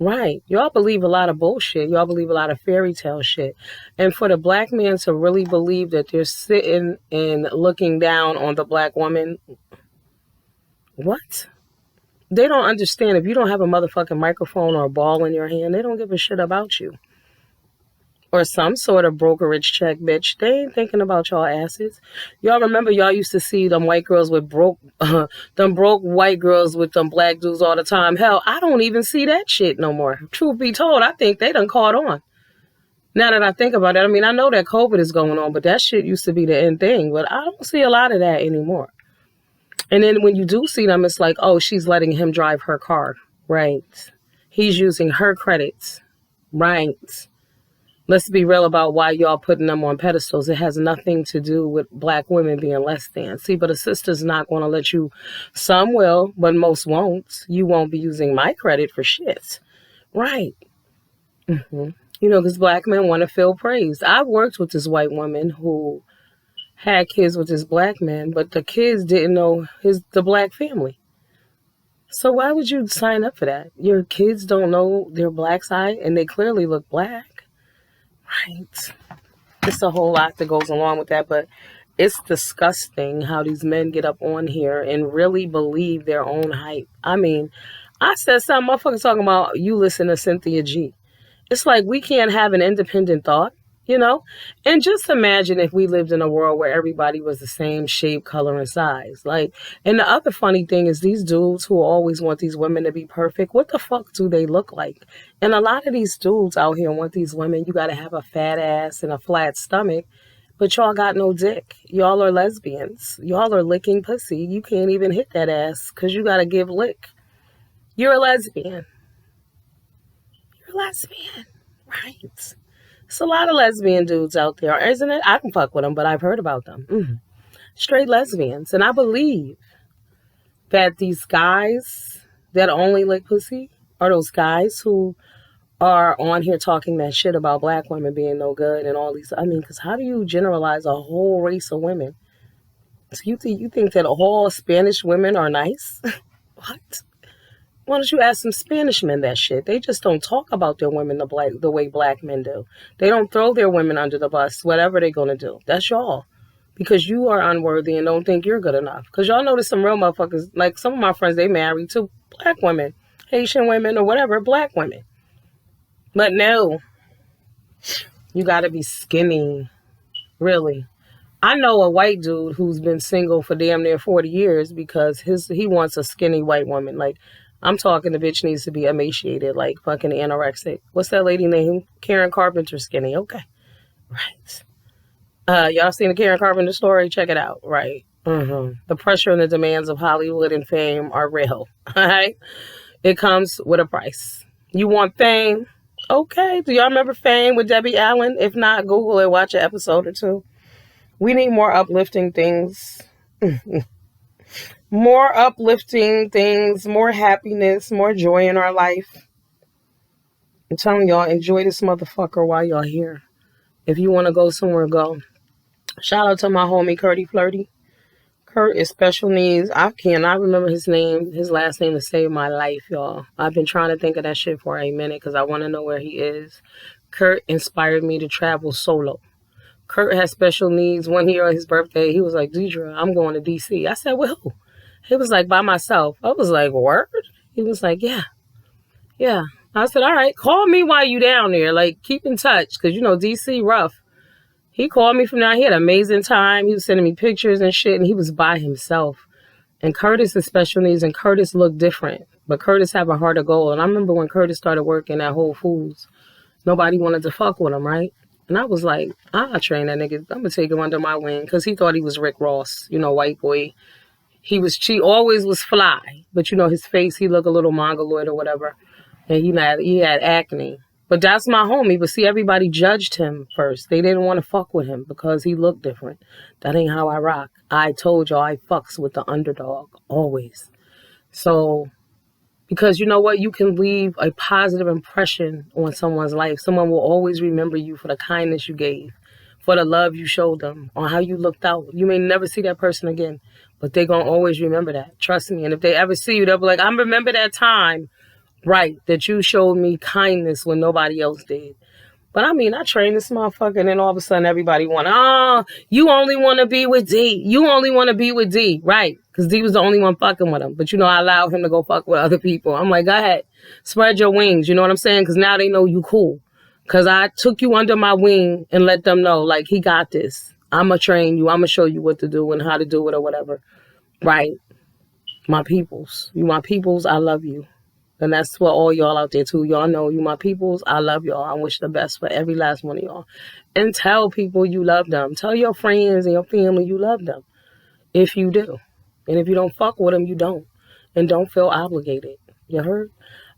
Speaker 1: Right. Y'all believe a lot of bullshit. Y'all believe a lot of fairy tale shit. And for the black man to really believe that they're sitting and looking down on the black woman, what? They don't understand. If you don't have a motherfucking microphone or a ball in your hand, they don't give a shit about you. Or some sort of brokerage check, bitch. They ain't thinking about y'all asses. Y'all remember y'all used to see them white girls with them broke white girls with them black dudes all the time. Hell, I don't even see that shit no more. Truth be told, I think they done caught on. Now that I think about it, I mean, I know that COVID is going on, but that shit used to be the end thing. But I don't see a lot of that anymore. And then when you do see them, it's like, oh, she's letting him drive her car. Right. He's using her credits. Right. Let's be real about why y'all putting them on pedestals. It has nothing to do with black women being less than. See, but a sister's not going to let you. Some will, but most won't. You won't be using my credit for shit. Right. Mm-hmm. Because black men want to feel praised. I've worked with this white woman who had kids with this black man, but the kids didn't know the black family. So why would you sign up for that? Your kids don't know their black side, and they clearly look black. Right. It's a whole lot that goes along with that, but it's disgusting how these men get up on here and really believe their own hype. I mean, I said something, motherfuckers talking about you listen to Cynthia G. It's like we can't have an independent thought, And just imagine if we lived in a world where everybody was the same shape, color, and size. And the other funny thing is these dudes who always want these women to be perfect, what the fuck do they look like? And a lot of these dudes out here want these women, you got to have a fat ass and a flat stomach, but y'all got no dick. Y'all are lesbians. Y'all are licking pussy. You can't even hit that ass because you got to give lick. You're a lesbian. You're a lesbian. Right. It's a lot of lesbian dudes out there, isn't it? I don't fuck with them, but I've heard about them. Mm-hmm. Straight lesbians. And I believe that these guys that only lick pussy are those guys who are on here talking that shit about black women being no good and all these. I mean, because how do you generalize a whole race of women? So you think that all Spanish women are nice? What? Why don't you ask some Spanish men that shit? They just don't talk about their women the way black men do. They don't throw their women under the bus, whatever they're going to do. That's y'all. because you are unworthy and don't think you're good enough. Because y'all notice some real motherfuckers, like some of my friends, they married to black women, Haitian women or whatever, black women. But no, you gotta be skinny, really. I know a white dude who's been single for damn near 40 years because he wants a skinny white woman. Like, I'm talking the bitch needs to be emaciated, like fucking anorexic. What's that lady name? Karen Carpenter skinny. Okay. Right. Y'all seen the Karen Carpenter story? Check it out. Right. The pressure and the demands of Hollywood and fame are real. All right. It comes with a price. You want fame? Okay. Do y'all remember Fame with Debbie Allen? If not, Google it, watch an episode or two. We need more uplifting things. More uplifting things, more happiness, more joy in our life. I'm telling y'all, enjoy this motherfucker while y'all here. If you want to go somewhere, go. Shout out to my homie, Curdy Flirty. Kurt is special needs. I cannot remember his name, his last name to save my life, y'all. I've been trying to think of that shit for a minute because I want to know where he is. Kurt inspired me to travel solo. Kurt has special needs. One year on his birthday, he was like, Deidre, I'm going to D.C. I said, well, who? He was like, by myself. I was like, word? He was like, yeah. I said, all right, call me while you down there. Like, keep in touch because, you know, D.C. rough. He called me from there. He had an amazing time. He was sending me pictures and shit, and he was by himself. And Curtis is special needs, and Curtis looked different. But Curtis have a heart of gold. And I remember when Curtis started working at Whole Foods, nobody wanted to fuck with him, right? And I was like, I'll train that nigga. I'm going to take him under my wing because he thought he was Rick Ross, you know, white boy. She always was fly. But, you know, his face, he looked a little mongoloid or whatever. And he had acne. But that's my homie. But see, everybody judged him first. They didn't want to fuck with him because he looked different. That ain't how I rock. I told y'all I fucks with the underdog. Always. So, because you know what? You can leave a positive impression on someone's life. Someone will always remember you for the kindness you gave, for the love you showed them, on how you looked out. You may never see that person again, but they're going to always remember that. Trust me. And if they ever see you, they'll be like, I remember that time, right, that you showed me kindness when nobody else did. But I mean, I trained this motherfucker, and then all of a sudden everybody you only want to be with D. You only want to be with D, right? Because D was the only one fucking with him. But, you know, I allowed him to go fuck with other people. I'm like, go ahead, spread your wings. You know what I'm saying? Because now they know you cool. Because I took you under my wing and let them know, like, he got this. I'm going to train you. I'm going to show you what to do and how to do it or whatever. Right? My peoples. You my peoples, I love you. And that's for all y'all out there, too. Y'all know you my peoples. I love y'all. I wish the best for every last one of y'all. And tell people you love them. Tell your friends and your family you love them. If you do. And if you don't fuck with them, you don't. And don't feel obligated. You heard?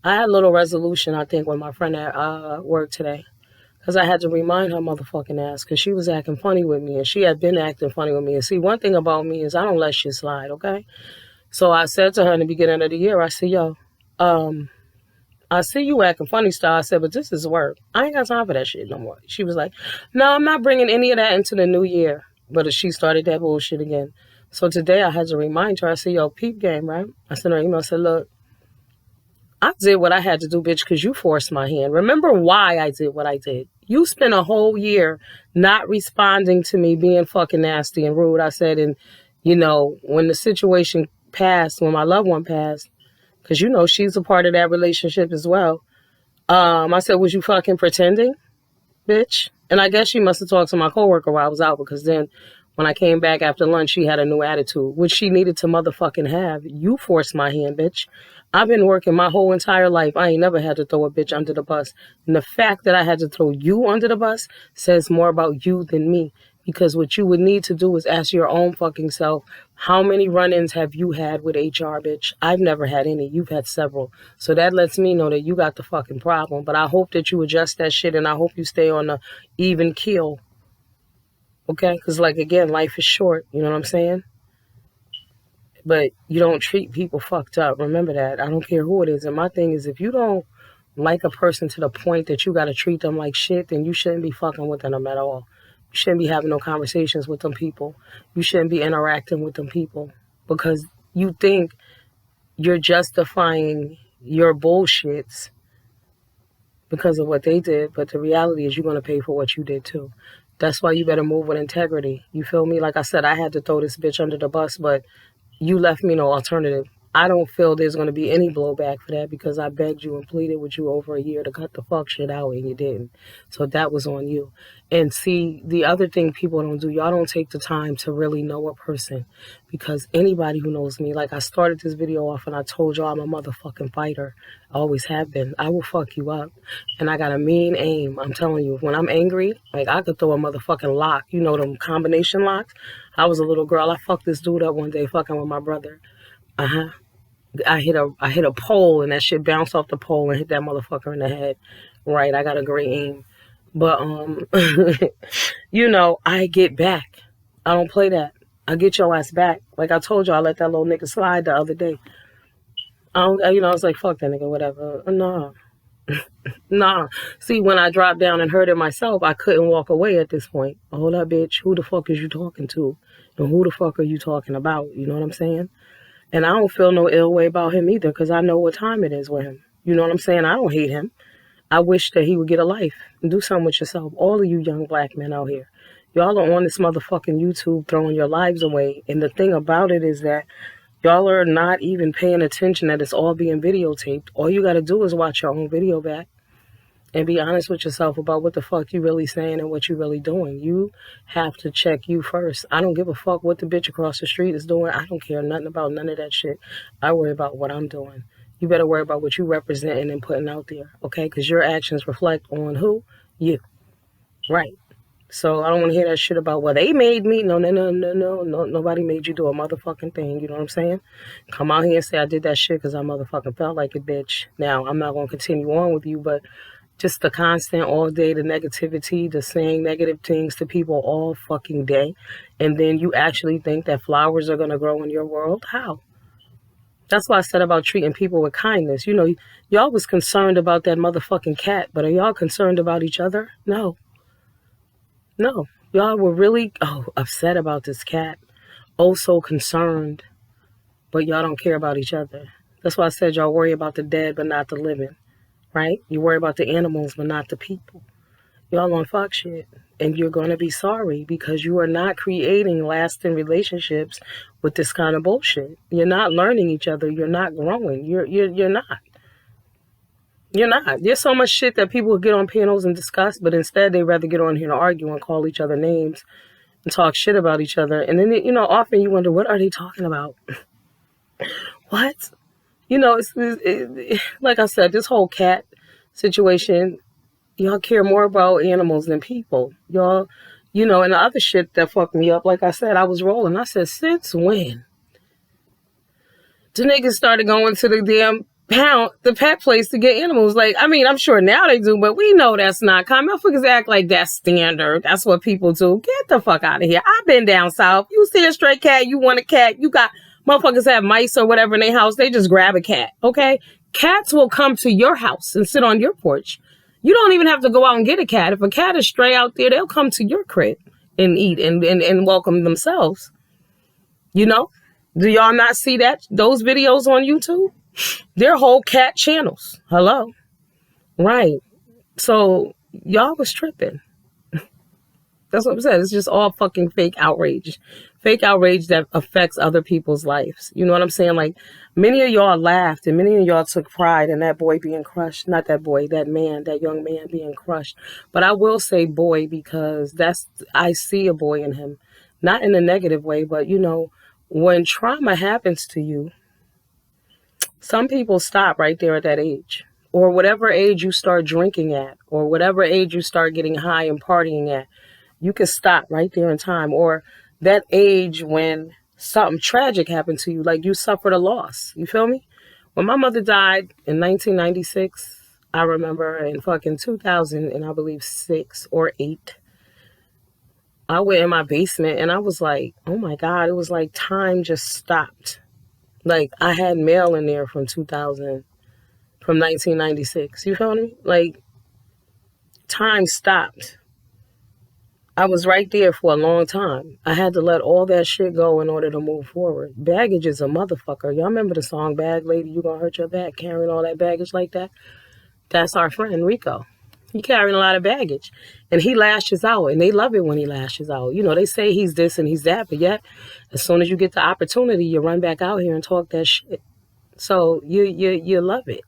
Speaker 1: I had a little resolution, I think, with my friend at work today. Because I had to remind her motherfucking ass. Because she was acting funny with me. And she had been acting funny with me. And see, one thing about me is I don't let shit slide, okay? So I said to her in the beginning of the year, I said, yo, I see you acting funny style. I said, but this is work. I ain't got time for that shit no more. She was like, no, I'm not bringing any of that into the new year. But she started that bullshit again. So today I had to remind her. I said, yo, peep game, right? I sent her an email. I said, look, I did what I had to do, bitch, because you forced my hand. Remember why I did what I did. You spent a whole year not responding to me, being fucking nasty and rude. I said, and, you know, when the situation passed, when my loved one passed, because, you know, she's a part of that relationship as well. I said, was you fucking pretending, bitch? And I guess she must have talked to my coworker while I was out, because then when I came back after lunch, she had a new attitude, which she needed to motherfucking have. You forced my hand, bitch. I've been working my whole entire life. I ain't never had to throw a bitch under the bus. And the fact that I had to throw you under the bus says more about you than me. Because what you would need to do is ask your own fucking self, how many run-ins have you had with HR, bitch? I've never had any. You've had several. So that lets me know that you got the fucking problem. But I hope that you adjust that shit, and I hope you stay on the even keel. Okay? Because, like, again, life is short. You know what I'm saying? But you don't treat people fucked up. Remember that. I don't care who it is. And my thing is, if you don't like a person to the point that you got to treat them like shit, then you shouldn't be fucking with them at all. You shouldn't be having no conversations with them people. You shouldn't be interacting with them people because you think you're justifying your bullshits because of what they did. But the reality is you're going to pay for what you did too. That's why you better move with integrity. You feel me? Like I said, I had to throw this bitch under the bus, but you left me no alternative. I don't feel there's going to be any blowback for that because I begged you and pleaded with you over a year to cut the fuck shit out and you didn't. So that was on you. And see, the other thing people don't do, y'all don't take the time to really know a person, because anybody who knows me, like I started this video off and I told y'all I'm a motherfucking fighter. I always have been. I will fuck you up. And I got a mean aim. I'm telling you, when I'm angry, like I could throw a motherfucking lock. You know them combination locks? I was a little girl. I fucked this dude up one day fucking with my brother. I hit a pole and that shit bounced off the pole and hit that motherfucker in the head. Right, I got a great aim. But you know, I get back. I don't play that. I get your ass back. Like I told you, I let that little nigga slide the other day. I was like, fuck that nigga, whatever. Nah. Nah. See, when I dropped down and hurt it myself, I couldn't walk away at this point. Hold up, bitch. Who the fuck is you talking to? And who the fuck are you talking about? You know what I'm saying? And I don't feel no ill way about him either because I know what time it is with him. You know what I'm saying? I don't hate him. I wish that he would get a life and do something with yourself. All of you young black men out here. Y'all are on this motherfucking YouTube throwing your lives away. And the thing about it is that y'all are not even paying attention that it's all being videotaped. All you got to do is watch your own video back and be honest with yourself about what the fuck you really saying and what you really doing. You have to check you first. I don't give a fuck what the bitch across the street is doing. I don't care nothing about none of that shit. I worry about what I'm doing. You better worry about what you representing and putting out there, okay? Because your actions reflect on who? You. Right. So I don't want to hear that shit about, well, they made me. No. Nobody made you do a motherfucking thing. You know what I'm saying? Come out here and say I did that shit because I motherfucking felt like it, bitch. Now, I'm not going to continue on with you, but just the constant all day, the negativity, the saying negative things to people all fucking day. And then you actually think that flowers are going to grow in your world? How? That's why I said about treating people with kindness. You know, y'all was concerned about that motherfucking cat, but are y'all concerned about each other? No. Y'all were really upset about this cat. Oh, so concerned. But y'all don't care about each other. That's why I said y'all worry about the dead, but not the living. Right? You worry about the animals, but not the people. Y'all on fuck shit. And you're going to be sorry because you are not creating lasting relationships with this kind of bullshit. You're not learning each other. You're not growing. You're not. You're not. There's so much shit that people get on panels and discuss, but instead they rather get on here and argue and call each other names and talk shit about each other. And then, you know, often you wonder, what are they talking about? What? You know, like I said, this whole cat situation, y'all care more about animals than people. Y'all, you know, and the other shit that fucked me up, like I said, I was rolling. I said, since when? The niggas started going to the damn the pet place to get animals. Like, I mean, I'm sure now they do, but we know that's not common. Motherfuckers act like that's standard. That's what people do. Get the fuck out of here. I've been down south. You see a stray cat, you want a cat. You got motherfuckers have mice or whatever in their house. They just grab a cat, okay? Cats will come to your house and sit on your porch. You don't even have to go out and get a cat. If a cat is stray out there, they'll come to your crib and eat and welcome themselves. You know? Do y'all not see that? Those videos on YouTube? They're whole cat channels. Hello? Right. So, y'all was tripping. That's what I'm saying. It's just all fucking fake outrage. Fake outrage that affects other people's lives. You know what I'm saying? Like, many of y'all laughed and many of y'all took pride in that boy being crushed. Not that boy, that man, that young man being crushed. But I will say boy because I see a boy in him. Not in a negative way, but, you know, when trauma happens to you, some people stop right there at that age. Or whatever age you start drinking at. Or whatever age you start getting high and partying at. You can stop right there in time. Or that age when something tragic happened to you. Like you suffered a loss. You feel me? When my mother died in 1996, I remember in fucking 2000 and I believe 6 or 8. I went in my basement and I was like, oh my God, it was like time just stopped. Like I had mail in there from 2000, from 1996. You feel me? Like time stopped. I was right there for a long time. I had to let all that shit go in order to move forward. Baggage is a motherfucker. Y'all remember the song Bag Lady, You Gonna Hurt Your Back, carrying all that baggage like that? That's our friend Rico. He carrying a lot of baggage. And he lashes out, and they love it when he lashes out. You know, they say he's this and he's that, but yet, as soon as you get the opportunity, you run back out here and talk that shit. So you love it.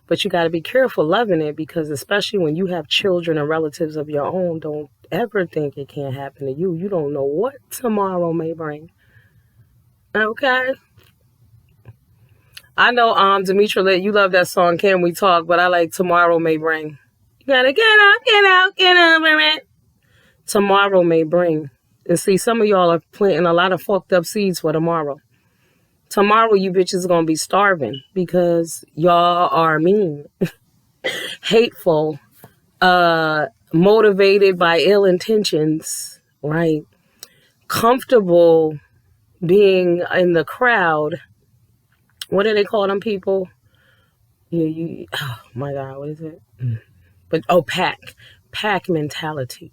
Speaker 1: But you got to be careful loving it, because especially when you have children and relatives of your own, don't ever think it can't happen to you. You don't know what tomorrow may bring. Okay? I know, Demetra, you love that song, Can We Talk? But I like Tomorrow May Bring. You gotta get over it. Tomorrow may bring. And see, some of y'all are planting a lot of fucked up seeds for tomorrow. Tomorrow, you bitches gonna be starving because y'all are mean, hateful, motivated by ill intentions, right? Comfortable being in the crowd. What do they call them people? Oh my God, what is it? But pack mentality.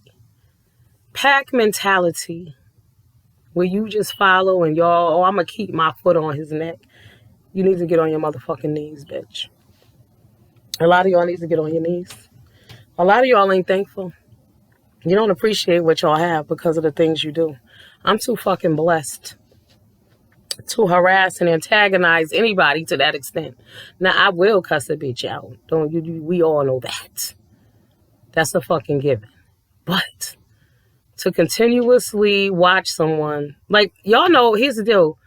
Speaker 1: Pack mentality. Where you just follow and y'all, I'm gonna keep my foot on his neck. You need to get on your motherfucking knees, bitch. A lot of y'all need to get on your knees. A lot of y'all ain't thankful. You don't appreciate what y'all have because of the things you do. I'm too fucking blessed to harass and antagonize anybody to that extent. Now, I will cuss a bitch out. Don't you? We all know that. That's a fucking given. But to continuously watch someone, like, y'all know, here's the deal.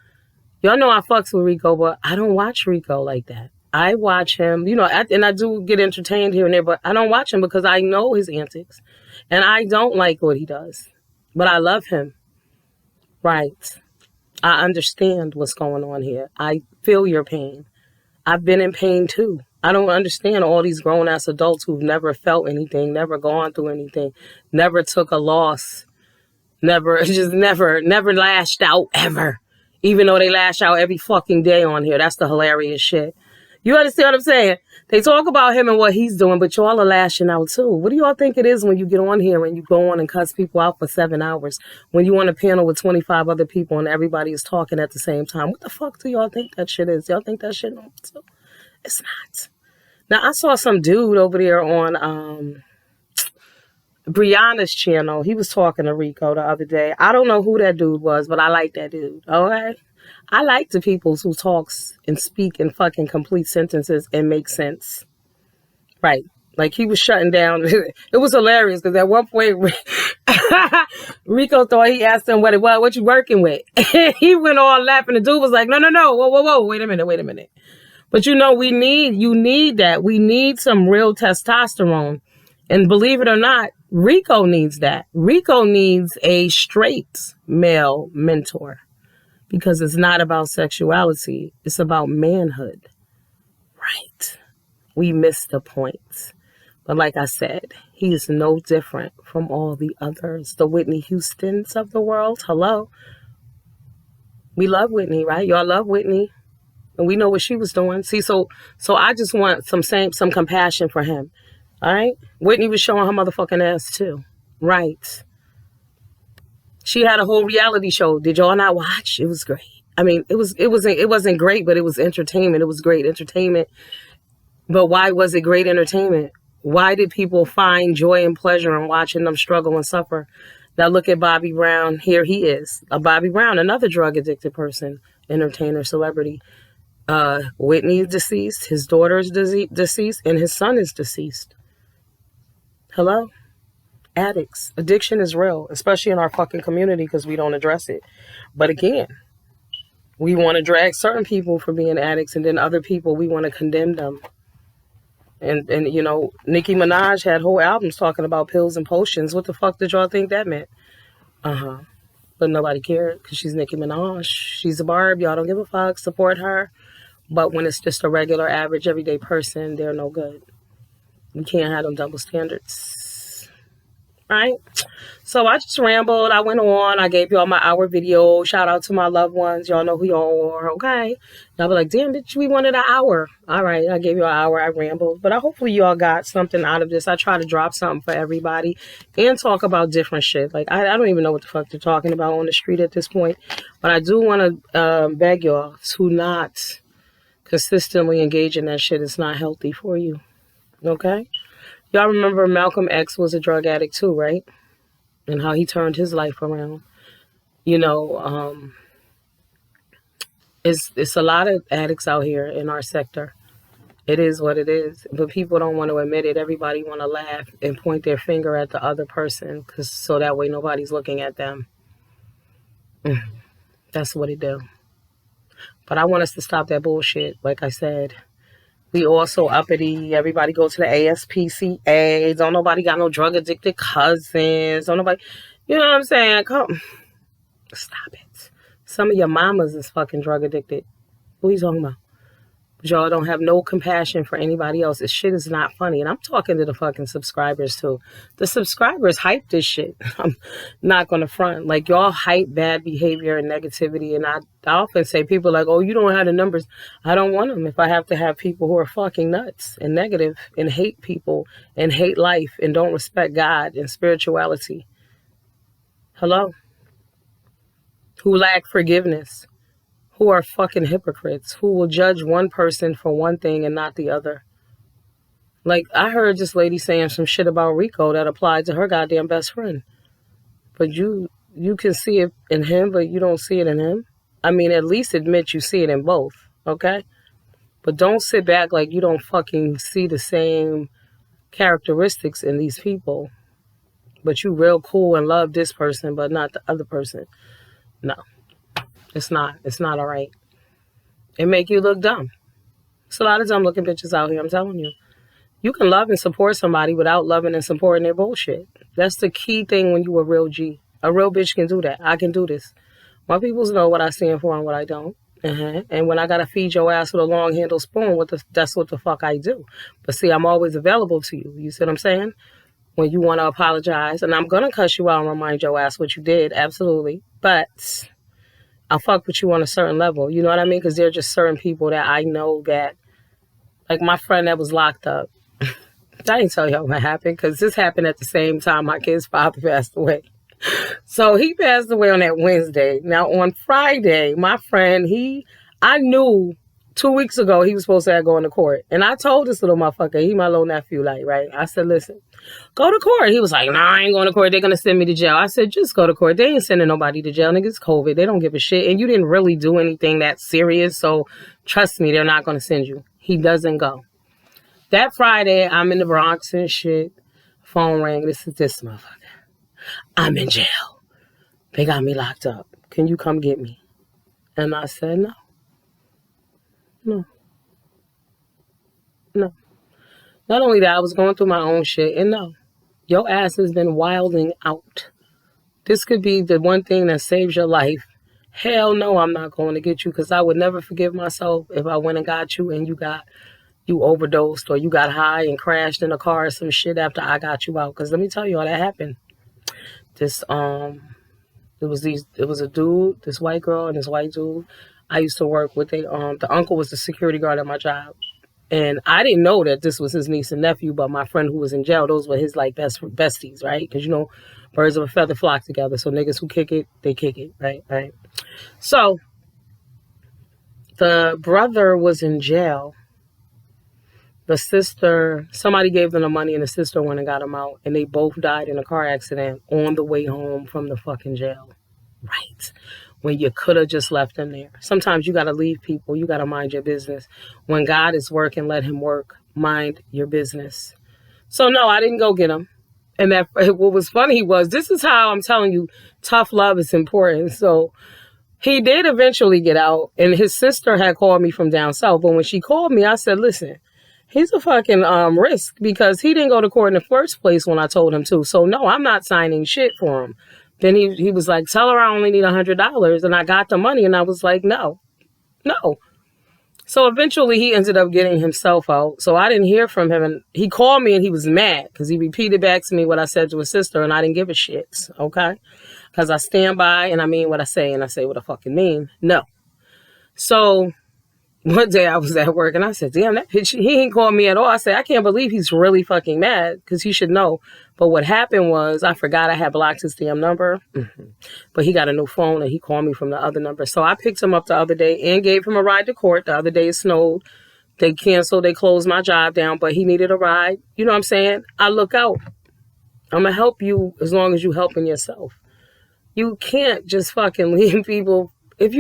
Speaker 1: Y'all know I fucks with Rico, but I don't watch Rico like that. I watch him, you know, and I do get entertained here and there, but I don't watch him because I know his antics. And I don't like what he does. But I love him. Right. I understand what's going on here. I feel your pain. I've been in pain too. I don't understand all these grown-ass adults who've never felt anything, never gone through anything, never took a loss, never lashed out ever. Even though they lash out every fucking day on here. That's the hilarious shit. You understand what I'm saying? They talk about him and what he's doing, but y'all are lashing out too. What do y'all think it is when you get on here and you go on and cuss people out for 7 hours? When you on a panel with 25 other people and everybody is talking at the same time? What the fuck do y'all think that shit is? Y'all think that shit normal too? It's not. Now, I saw some dude over there on Brianna's channel. He was talking to Rico the other day. I don't know who that dude was, but I like that dude. Okay? I like the people who talks and speak in fucking complete sentences and make sense. Right. Like, he was shutting down. It was hilarious because at one point, Rico thought he asked him what you working with. He went all laughing. The dude was like, no. Whoa. Wait a minute. But you know, you need that. We need some real testosterone. And believe it or not, Rico needs that. Rico needs a straight male mentor. Because it's not about sexuality. It's about manhood. Right. We missed the point. But like I said, he is no different from all the others. The Whitney Houstons of the world. Hello. We love Whitney, right? Y'all love Whitney. And we know what she was doing. See, so I just want some compassion for him. All right? Whitney was showing her motherfucking ass too. Right. She had a whole reality show. Did y'all not watch? It was great. I mean, it wasn't great, but it was entertainment. It was great entertainment. But why was it great entertainment? Why did people find joy and pleasure in watching them struggle and suffer? Now look at Bobby Brown. Here he is. Bobby Brown, another drug addicted person, entertainer, celebrity. Whitney is deceased. His daughter is deceased. And his son is deceased. Hello? Addicts. Addiction is real, especially in our fucking community because we don't address it. But again, we want to drag certain people for being addicts, and then other people, we want to condemn them. And you know, Nicki Minaj had whole albums talking about pills and potions. What the fuck did y'all think that meant? But nobody cared because she's Nicki Minaj. She's a barb. Y'all don't give a fuck. Support her. But when it's just a regular, average, everyday person, they're no good. We can't have them double standards. Right? So I just rambled. I went on. I gave y'all my hour video. Shout out to my loved ones. Y'all know who y'all are, okay? Y'all be like, damn, bitch, we wanted an hour. All right, I gave you an hour. I rambled. But hopefully y'all got something out of this. I try to drop something for everybody and talk about different shit. Like, I don't even know what the fuck they're talking about on the street at this point. But I do want to beg y'all to not consistently engage in that shit. It's not healthy for you, okay? Y'all remember Malcolm X was a drug addict too, right? And how he turned his life around. You know, it's a lot of addicts out here in our sector. It is what it is, but people don't want to admit it. Everybody want to laugh and point their finger at the other person, cause so that way nobody's looking at them. That's what it do. But I want us to stop that bullshit. Like I said, we all so uppity. Everybody go to the ASPCA. Don't nobody got no drug addicted cousins. Don't nobody, you know what I'm saying? Come, stop it. Some of your mamas is fucking drug addicted. What are you talking about? But y'all don't have no compassion for anybody else. This shit is not funny. And I'm talking to the fucking subscribers too. The subscribers hype this shit. I'm not going to front. Like, y'all hype bad behavior and negativity. And I often say, people like, oh, you don't have the numbers. I don't want them if I have to have people who are fucking nuts and negative and hate people and hate life and don't respect God and spirituality. Hello? Who lack forgiveness. Who are fucking hypocrites, who will judge one person for one thing and not the other. Like, I heard this lady saying some shit about Rico that applied to her goddamn best friend. But you can see it in him, but you don't see it in him. I mean, at least admit you see it in both, okay? But don't sit back like you don't fucking see the same characteristics in these people. But you real cool and love this person, but not the other person. No. It's not all right. It make you look dumb. It's a lot of dumb looking bitches out here, I'm telling you. You can love and support somebody without loving and supporting their bullshit. That's the key thing when you a real G. A real bitch can do that. I can do this. My peoples know what I stand for and what I don't. And when I gotta feed your ass with a long handle spoon, that's what the fuck I do. But see, I'm always available to you. You see what I'm saying? When you want to apologize, and I'm gonna cuss you out and remind your ass what you did, absolutely. But I'll fuck with you on a certain level. You know what I mean? Because there are just certain people that I know that, like my friend that was locked up. I didn't tell y'all what happened because this happened at the same time my kid's father passed away. So he passed away on that Wednesday. Now on Friday, my friend, I knew 2 weeks ago he was supposed to have gone to court. And I told this little motherfucker, he my little nephew, like, right? I said, listen, go to court. He was like, nah, I ain't going to court. They're going to send me to jail. I said, just go to court. They ain't sending nobody to jail. Niggas, COVID. They don't give a shit. And you didn't really do anything that serious. So trust me, they're not going to send you. He doesn't go. That Friday, I'm in the Bronx and shit. Phone rang. This is this motherfucker. I'm in jail. They got me locked up. Can you come get me? And I said, no. No. Not only that, I was going through my own shit. And no, your ass has been wilding out. This could be the one thing that saves your life. Hell no, I'm not going to get you because I would never forgive myself if I went and got you and you overdosed or you got high and crashed in a car or some shit after I got you out. Because let me tell you all that happened. It was a dude, this white girl and this white dude. I used to work with the uncle was the security guard at my job. And I didn't know that this was his niece and nephew, but my friend who was in jail, those were his like besties, right? Because, you know, birds of a feather flock together. So niggas who kick it, they kick it, right? So the brother was in jail. The sister, somebody gave them the money and the sister went and got him out. And they both died in a car accident on the way home from the fucking jail. Right. When you could have just left them there. Sometimes you got to leave people. You got to mind your business. When God is working, let him work. Mind your business. So no, I didn't go get him. And what was funny was, this is how I'm telling you, tough love is important. So he did eventually get out. And his sister had called me from down south. But when she called me, I said, listen, he's a fucking risk because he didn't go to court in the first place when I told him to. So no, I'm not signing shit for him. Then he was like, tell her I only need $100. And I got the money and I was like, no. So eventually he ended up getting himself out. So I didn't hear from him. And he called me and he was mad because he repeated back to me what I said to his sister and I didn't give a shit. Okay? Because I stand by and I mean what I say and I say what I fucking mean. No. So one day I was at work and I said, damn, that bitch, he ain't called me at all. I said, I can't believe he's really fucking mad because he should know. But what happened was I forgot I had blocked his damn number. But he got a new phone and he called me from the other number. So I picked him up the other day and gave him a ride to court. The other day it snowed. They canceled, they closed my job down, but he needed a ride. You know what I'm saying? I look out. I'm going to help you as long as you helping yourself. You can't just fucking leave people. If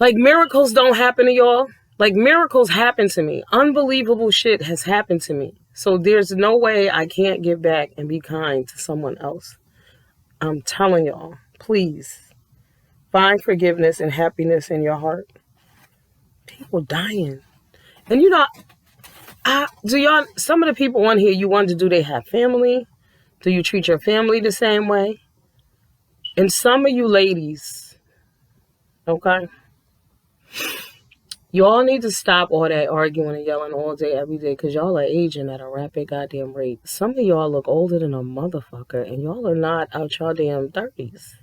Speaker 1: like, miracles don't happen to y'all. Like, miracles happen to me. Unbelievable shit has happened to me. So there's no way I can't give back and be kind to someone else. I'm telling y'all, please find forgiveness and happiness in your heart. People dying. And you know, some of the people on here, you wonder, do they have family? Do you treat your family the same way? And some of you ladies, okay, y'all need to stop all that arguing and yelling all day, every day, because y'all are aging at a rapid goddamn rate. Some of y'all look older than a motherfucker, and y'all are not out your damn 30s.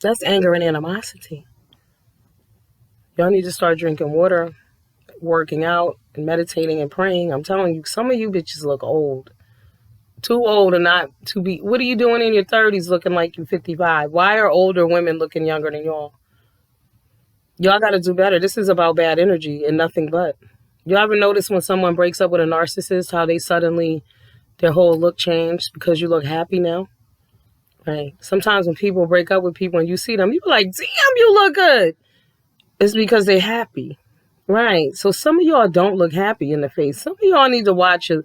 Speaker 1: That's anger and animosity. Y'all need to start drinking water, working out, and meditating and praying. I'm telling you, some of you bitches look old. Too old and not to be. What are you doing in your 30s looking like you're 55? Why are older women looking younger than y'all? Y'all got to do better. This is about bad energy and nothing but. You ever notice when someone breaks up with a narcissist, how they suddenly, their whole look changed because you look happy now? Right. Sometimes when people break up with people and you see them, you're like, damn, you look good. It's because they're happy. Right. So some of y'all don't look happy in the face. Some of y'all need to watch it.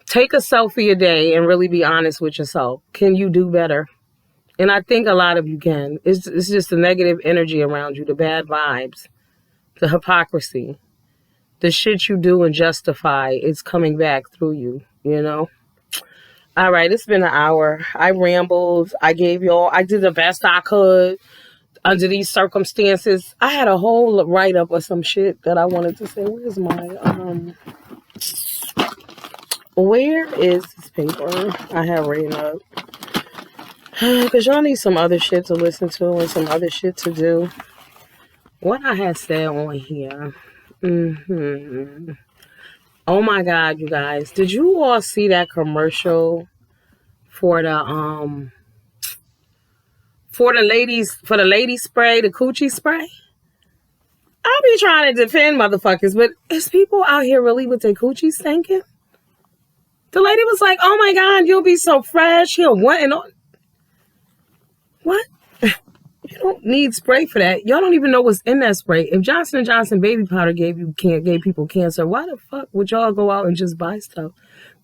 Speaker 1: Take a selfie a day and really be honest with yourself. Can you do better? And I think a lot of you can. It's just the negative energy around you, the bad vibes, the hypocrisy, the shit you do and justify. It's coming back through you, you know? All right, it's been an hour. I rambled. I did the best I could under these circumstances. I had a whole write-up of some shit that I wanted to say. Where's my, where is this paper I have written up? Because y'all need some other shit to listen to and some other shit to do. What I had said on here. Oh my God, you guys. Did you all see that commercial for the lady spray, the coochie spray? I be trying to defend motherfuckers, but is people out here really with their coochie stinking? The lady was like, oh my God, you'll be so fresh. He'll what and all. What? You don't need spray for that. Y'all don't even know what's in that spray. If Johnson & Johnson baby powder gave people cancer, why the fuck would y'all go out and just buy stuff?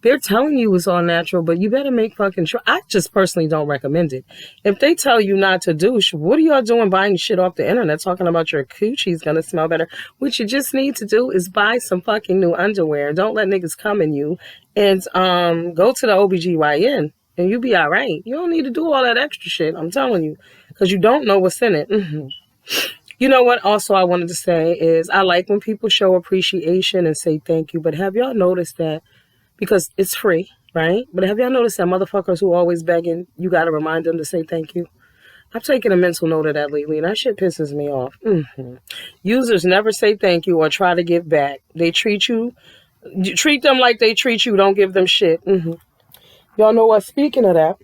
Speaker 1: They're telling you it's all natural, but you better make fucking sure. I just personally don't recommend it. If they tell you not to douche, what are y'all doing buying shit off the internet talking about your coochie's gonna smell better? What you just need to do is buy some fucking new underwear. Don't let niggas come in you and go to the OBGYN. And you be all right. You don't need to do all that extra shit. I'm telling you. Because you don't know what's in it. You know what also I wanted to say is I like when people show appreciation and say thank you. But have y'all noticed that? Because it's free, right? But have y'all noticed that motherfuckers who always begging, you got to remind them to say thank you? I've taken a mental note of that lately. And that shit pisses me off. Users never say thank you or try to give back. They treat them like they treat you. Don't give them shit. Y'all know what? Speaking of that,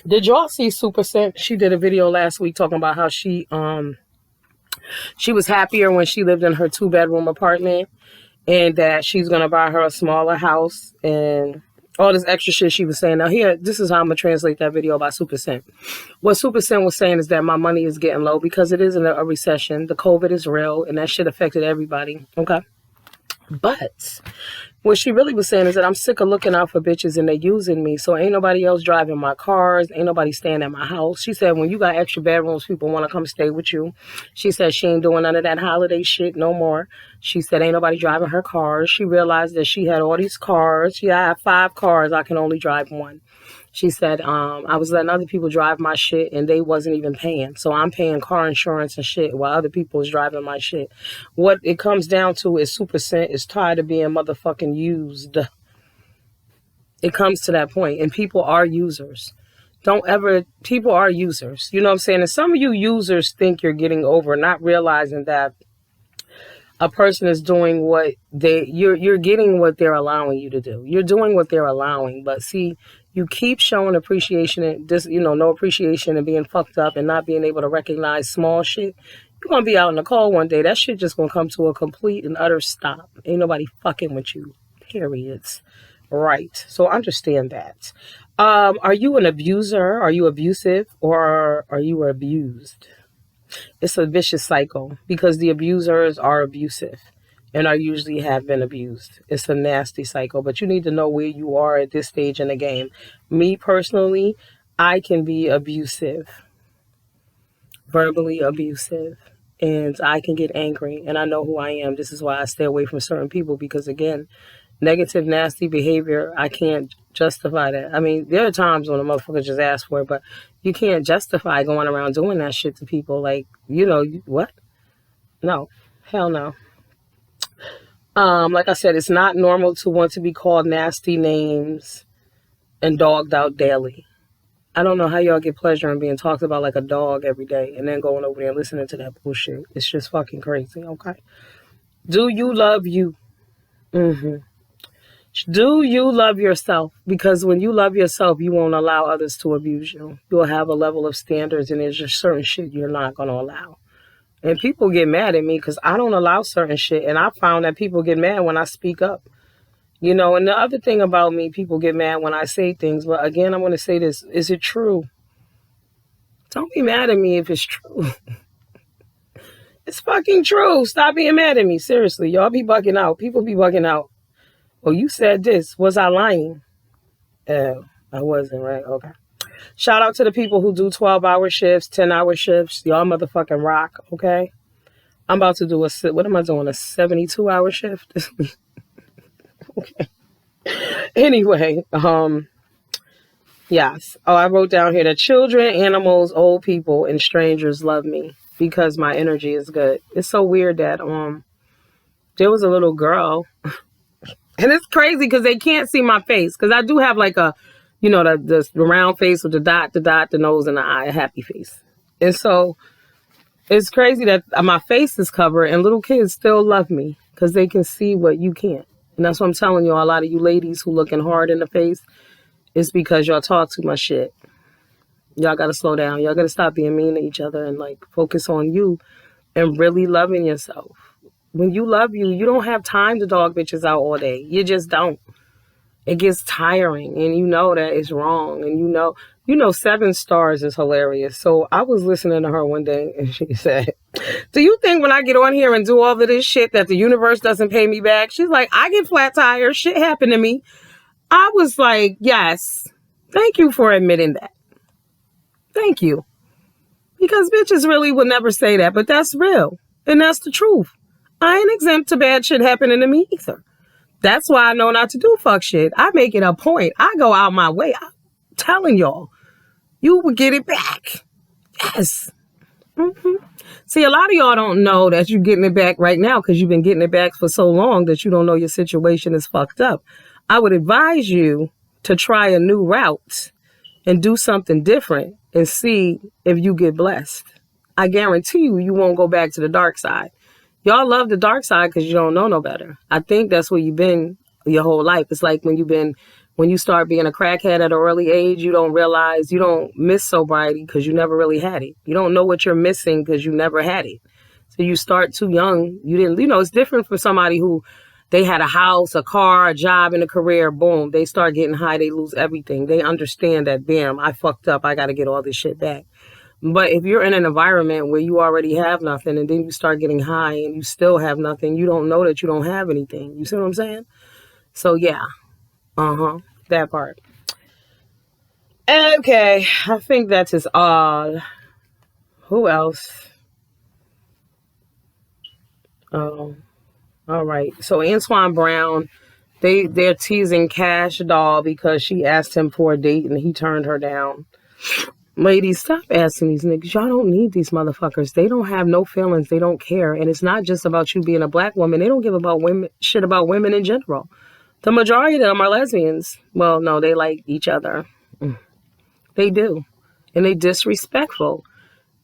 Speaker 1: did y'all see Super Scent? She did a video last week talking about how she was happier when she lived in her 2-bedroom apartment and that she's going to buy her a smaller house and all this extra shit she was saying. Now here, this is how I'm going to translate that video about Super Scent. What Super Scent was saying is that my money is getting low because it is in a recession. The COVID is real and that shit affected everybody. Okay. But what she really was saying is that I'm sick of looking out for bitches and they using me. So ain't nobody else driving my cars. Ain't nobody staying at my house. She said when you got extra bedrooms, people want to come stay with you. She said she ain't doing none of that holiday shit no more. She said ain't nobody driving her cars. She realized that she had all these cars. I have 5 cars. I can only drive 1. She said, I was letting other people drive my shit and they wasn't even paying. So I'm paying car insurance and shit while other people is driving my shit. What it comes down to is Super Scent is tired of being motherfucking used. It comes to that point. And people are users. People are users. You know what I'm saying? And some of you users think you're getting over, not realizing that a person is doing what you're getting what they're allowing you to do. You're doing what they're allowing. But see, You keep showing appreciation and this, no appreciation and being fucked up and not being able to recognize small shit. You're gonna be out in the cold one day. That shit just gonna come to a complete and utter stop. Ain't nobody fucking with you. Periods. Right. So understand that. Are you an abuser? Are you abusive? Or are you abused? It's a vicious cycle because the abusers are abusive and I usually have been abused. It's a nasty cycle, but you need to know where you are at this stage in the game. Me personally, I can be abusive, verbally abusive, and I can get angry, and I know who I am. This is why I stay away from certain people because, again, negative, nasty behavior, I can't justify that. I mean, there are times when a motherfucker just asks for it, but you can't justify going around doing that shit to people. Like, what? No. Hell no. Like I said, it's not normal to want to be called nasty names and dogged out daily. I don't know how y'all get pleasure in being talked about like a dog every day and then going over there and listening to that bullshit. It's just fucking crazy, okay? Do you love you? Mm-hmm. Do you love yourself? Because when you love yourself, you won't allow others to abuse you. You'll have a level of standards and there's just certain shit you're not going to allow. And people get mad at me because I don't allow certain shit. And I found that people get mad when I speak up. And the other thing about me, people get mad when I say things. But again, I'm going to say this. Is it true? Don't be mad at me if it's true. It's fucking true. Stop being mad at me. Seriously. Y'all be bugging out. People be bugging out. Well, you said this. Was I lying? I wasn't, right? Okay. Shout out to the people who do 12-hour shifts, 10-hour shifts. Y'all motherfucking rock, okay? I'm about to do what am I doing? A 72-hour shift? Okay. Anyway, yes. Oh, I wrote down here that children, animals, old people, and strangers love me because my energy is good. It's so weird that there was a little girl, and it's crazy because they can't see my face because I do have like a the round face with the dot, the nose, and the eye, a happy face. And so it's crazy that my face is covered and little kids still love me because they can see what you can't. And that's what I'm telling you, a lot of you ladies who looking hard in the face, it's because y'all talk too much shit. Y'all got to slow down. Y'all got to stop being mean to each other and like focus on you and really loving yourself. When you love you, you don't have time to dog bitches out all day. You just don't. It gets tiring and you know that it's wrong. And you know 7 stars is hilarious. So I was listening to her one day and she said, do you think when I get on here and do all of this shit that the universe doesn't pay me back? She's like, I get flat tires. Shit happened to me. I was like, yes. Thank you for admitting that. Thank you. Because bitches really would never say that, but that's real. And that's the truth. I ain't exempt to bad shit happening to me either. That's why I know not to do fuck shit. I make it a point. I go out my way. I'm telling y'all, you will get it back. Yes. Mm-hmm. See, a lot of y'all don't know that you're getting it back right now because you've been getting it back for so long that you don't know your situation is fucked up. I would advise you to try a new route and do something different and see if you get blessed. I guarantee you won't go back to the dark side. Y'all love the dark side because you don't know no better. I think that's where you've been your whole life. It's like when you start being a crackhead at an early age, you don't realize you don't miss sobriety because you never really had it. You don't know what you're missing because you never had it. So you start too young. You didn't, it's different for somebody who they had a house, a car, a job, and a career. Boom. They start getting high. They lose everything. They understand that, damn, I fucked up. I got to get all this shit back. But if you're in an environment where you already have nothing and then you start getting high and you still have nothing, you don't know that you don't have anything. You see what I'm saying? So, yeah. That part. Okay. I think that is all. Who else? Oh, all right. So, Antoine Brown, they're teasing Cash Doll because she asked him for a date and he turned her down. Ladies, stop asking these niggas. Y'all don't need these motherfuckers. They don't have no feelings. They don't care. And it's not just about you being a black woman. They don't give about shit about women in general. The majority of them are lesbians. Well, no, they like each other. They do. And they disrespectful.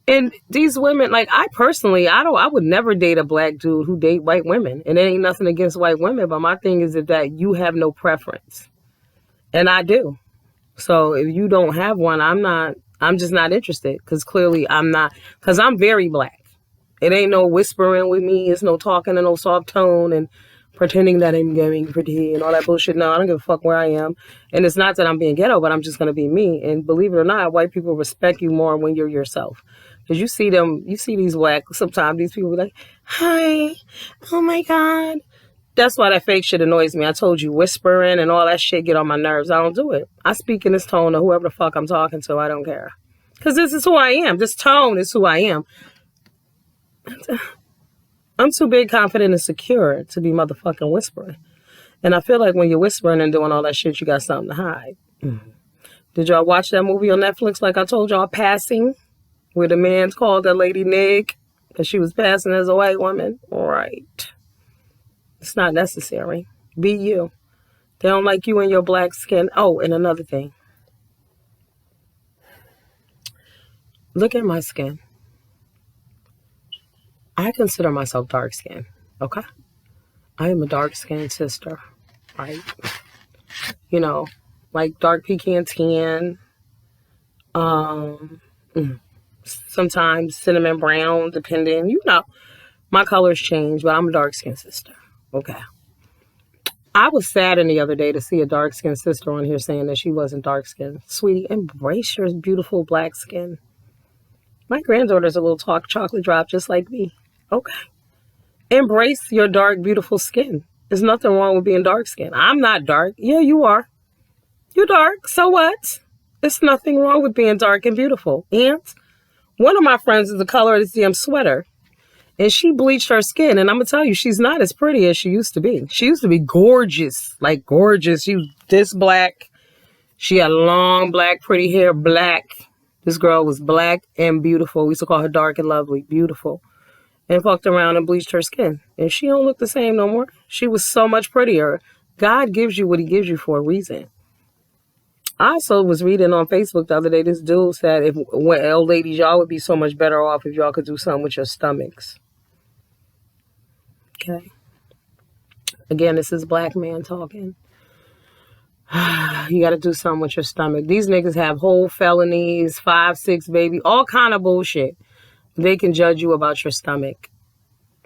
Speaker 1: And these women, like I personally, I would never date a black dude who date white women. And there ain't nothing against white women. But my thing is that you have no preference. And I do. So if you don't have one, I'm just not interested, because clearly because I'm very black. It ain't no whispering with me. It's no talking in no soft tone and pretending that I'm getting pretty and all that bullshit. No, I don't give a fuck where I am. And it's not that I'm being ghetto, but I'm just going to be me. And believe it or not, white people respect you more when you're yourself. Because you see these sometimes these people be like, hi, oh my God. That's why that fake shit annoys me. I told you, whispering and all that shit get on my nerves. I don't do it. I speak in this tone to whoever the fuck I'm talking to. I don't care. Because this is who I am. This tone is who I am. I'm too big, confident, and secure to be motherfucking whispering. And I feel like when you're whispering and doing all that shit, you got something to hide. Mm-hmm. Did y'all watch that movie on Netflix like I told y'all, Passing? Where the man called that lady Nig because she was passing as a white woman? Right. It's not necessary. Be you. They don't like you and your black skin. Oh, and another thing. Look at my skin. I consider myself dark skinned. Okay? I am a dark skinned sister. Right? You know, like dark pecan tan. Sometimes cinnamon brown, depending. You know, my colors change, but I'm a dark skinned sister. Okay. I was saddened the other day to see a dark skinned sister on here saying that she wasn't dark skinned. Sweetie, embrace your beautiful black skin. My granddaughter's a little chocolate drop just like me. Okay. Embrace your dark, beautiful skin. There's nothing wrong with being dark skinned. I'm not dark. Yeah, you are. You're dark. So what? There's nothing wrong with being dark and beautiful. And one of my friends is the color of this damn sweater. And she bleached her skin. And I'm going to tell you, she's not as pretty as she used to be. She used to be gorgeous. Like gorgeous. She was this black. She had long, black, pretty hair. Black. This girl was black and beautiful. We used to call her dark and lovely. Beautiful. And fucked around and bleached her skin. And she don't look the same no more. She was so much prettier. God gives you what he gives you for a reason. I also was reading on Facebook the other day, this dude said, when old ladies, y'all would be so much better off if y'all could do something with your stomachs. Okay. Again, this is black man talking. You got to do something with your stomach. These niggas have whole felonies, 5, 6 baby, all kind of bullshit. They can judge you about your stomach.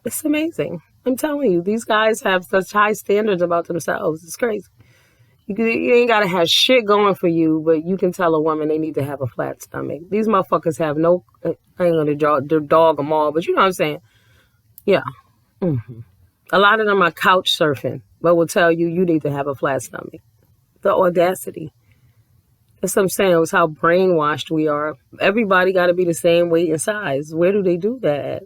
Speaker 1: It's amazing. I'm telling you, these guys have such high standards about themselves. It's crazy. You ain't got to have shit going for you, but you can tell a woman they need to have a flat stomach. These motherfuckers have no, I ain't going to dog them all, but you know what I'm saying? Yeah. Mm-hmm. A lot of them are couch surfing, but will tell you you need to have a flat stomach. The audacity. That's what I'm saying. It was how brainwashed we are. Everybody got to be the same weight and size. Where do they do that?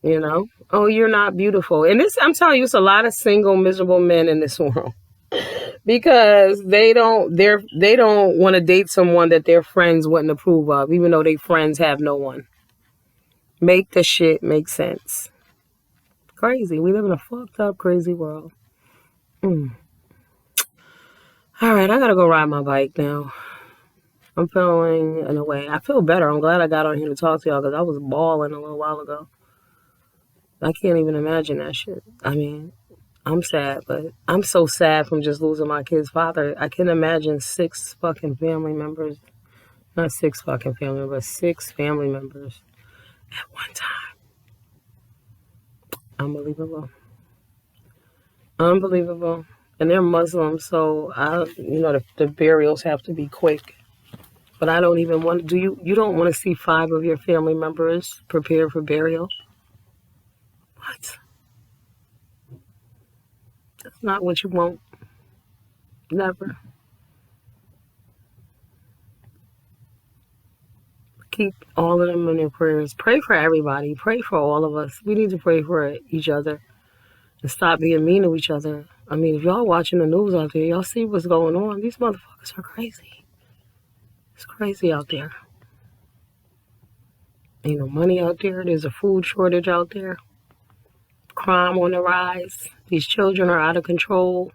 Speaker 1: You know? Oh, you're not beautiful. And this, I'm telling you, it's a lot of single, miserable men in this world. Because they don't want to date someone that their friends wouldn't approve of, even though their friends have no one. Make the shit make sense. Crazy. We live in a fucked up, crazy world. All right, I gotta go ride my bike now. I'm feeling, in a way, I feel better. I'm glad I got on here to talk to y'all because I was bawling a little while ago. I can't even imagine that shit. I mean, I'm sad, but I'm so sad from just losing my kid's father. I can imagine 6 fucking family members. Not 6 fucking family members, 6 family members at one time. Unbelievable. Unbelievable. And they're Muslim, so the burials have to be quick. But I don't even want to. You don't want to see 5 of your family members prepare for burial? What? That's not what you want. Never. Keep all of them in your prayers. Pray for everybody. Pray for all of us. We need to pray for each other and stop being mean to each other. I mean, if y'all watching the news out there, y'all see what's going on. These motherfuckers are crazy. It's crazy out there. Ain't no money out there. There's a food shortage out there. Crime on the rise. These children are out of control.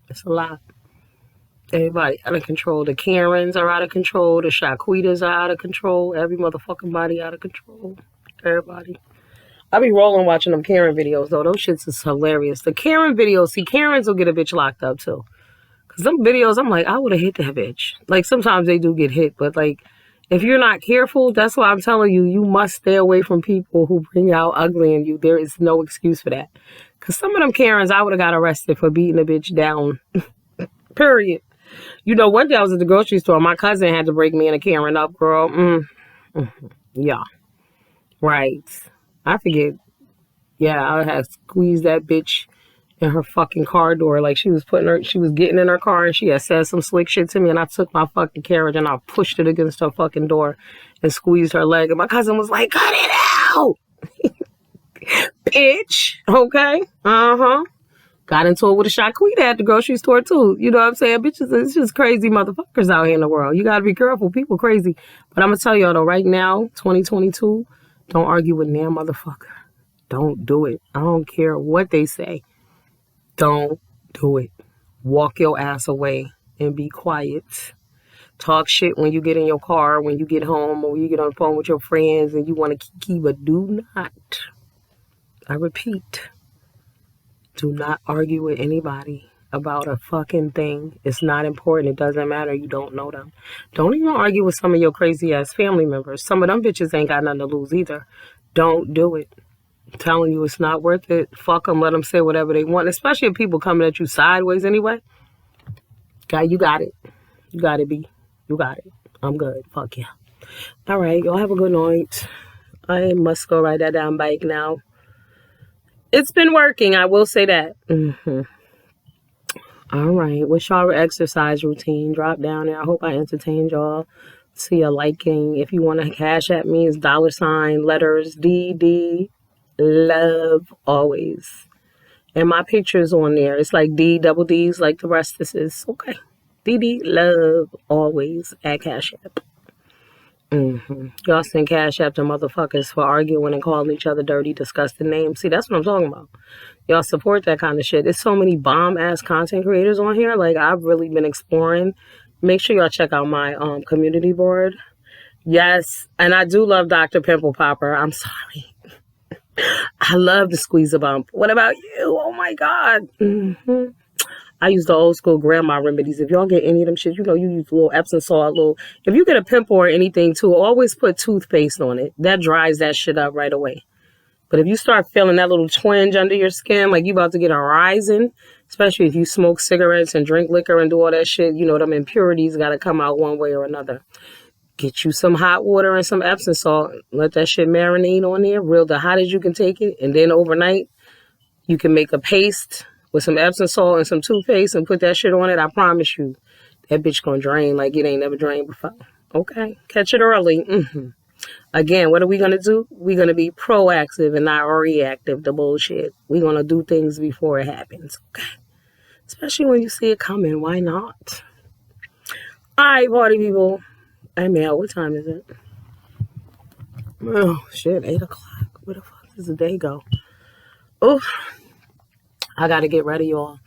Speaker 1: It's a lot. Everybody out of control. The Karens are out of control. The Shaquitas are out of control. Every motherfucking body out of control. Everybody. I be rolling watching them Karen videos though. Those shits is hilarious. The Karen videos, see, Karens will get a bitch locked up too. Cause some videos, I'm like, I would have hit that bitch. Like sometimes they do get hit, but like if you're not careful, that's why I'm telling you, you must stay away from people who bring out ugly in you. There is no excuse for that. Cause some of them Karens, I would have got arrested for beating a bitch down. Period. You know, one day I was at the grocery store. My cousin had to break me and a Karen up, girl. Yeah. Right. I forget. Yeah, I had squeezed that bitch in her fucking car door. Like she was getting in her car and she had said some slick shit to me and I took my fucking carriage and I pushed it against her fucking door and squeezed her leg. And my cousin was like, cut it out! Bitch. Okay. Got into it with a Shaquita at the grocery store too. You know what I'm saying? Bitches, it's just crazy motherfuckers out here in the world. You gotta be careful. People crazy. But I'm gonna tell y'all though, right now, 2022, don't argue with damn motherfucker. Don't do it. I don't care what they say. Don't do it. Walk your ass away and be quiet. Talk shit when you get in your car, when you get home, or when you get on the phone with your friends and you want to kiki, but do not, I repeat, do not argue with anybody about a fucking thing. It's not important. It doesn't matter. You don't know them. Don't even argue with some of your crazy ass family members. Some of them bitches ain't got nothing to lose either. Don't do it. I'm telling you, it's not worth it. Fuck them. Let them say whatever they want. Especially if people coming at you sideways anyway. Guy, you got it. You got it, B. You got it. I'm good. Fuck yeah. All right. Y'all have a good night. I must go ride that damn bike now. It's been working. I will say that. All right. What's y'all exercise routine? Drop down there. I hope I entertained y'all to your liking. If you want to cash at me, it's $ letters DD love always. And my picture's on there. It's like D double D's like the rest of this. Okay. DD love always at Cash App. Y'all send Cash App to motherfuckers for arguing and calling each other dirty, disgusting names. See, that's what I'm talking about. Y'all support that kind of shit. There's so many bomb-ass content creators on here. Like, I've really been exploring. Make sure y'all check out my community board. Yes, and I do love Dr. Pimple Popper. I'm sorry. I love the squeeze a bump. What about you? Oh, my God. I use the old school grandma remedies. If y'all get any of them shit, you know, you use a little Epsom salt, if you get a pimple or anything too, always put toothpaste on it. That dries that shit up right away. But if you start feeling that little twinge under your skin, like you about to get a rising, especially if you smoke cigarettes and drink liquor and do all that shit, you know, them impurities got to come out one way or another. Get you some hot water and some Epsom salt. Let that shit marinate on there, real the hottest you can take it. And then overnight, you can make a paste with some Epsom salt and some toothpaste and put that shit on it. I promise you, that bitch gonna drain like it ain't never drained before. Okay, catch it early. Again, what are we gonna do? We're gonna be proactive and not reactive to bullshit. We're gonna do things before it happens. Okay, especially when you see it coming. Why not? All right, party people. Hey, man, what time is it? Oh, shit, 8 o'clock. Where the fuck does the day go? Oh, I got to get ready, y'all.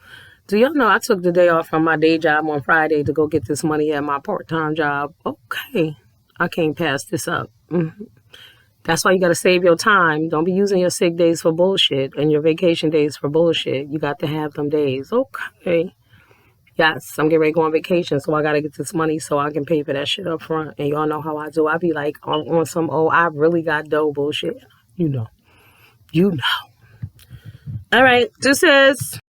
Speaker 1: Do y'all know I took the day off from my day job on Friday to go get this money at my part-time job? Okay, I can't pass this up. That's why you got to save your time. Don't be using your sick days for bullshit and your vacation days for bullshit. You got to have them days. Okay. Yes, I'm getting ready to go on vacation, so I got to get this money so I can pay for that shit up front. And y'all know how I do. I be like on some, I really got dough bullshit. You know. All right, this is...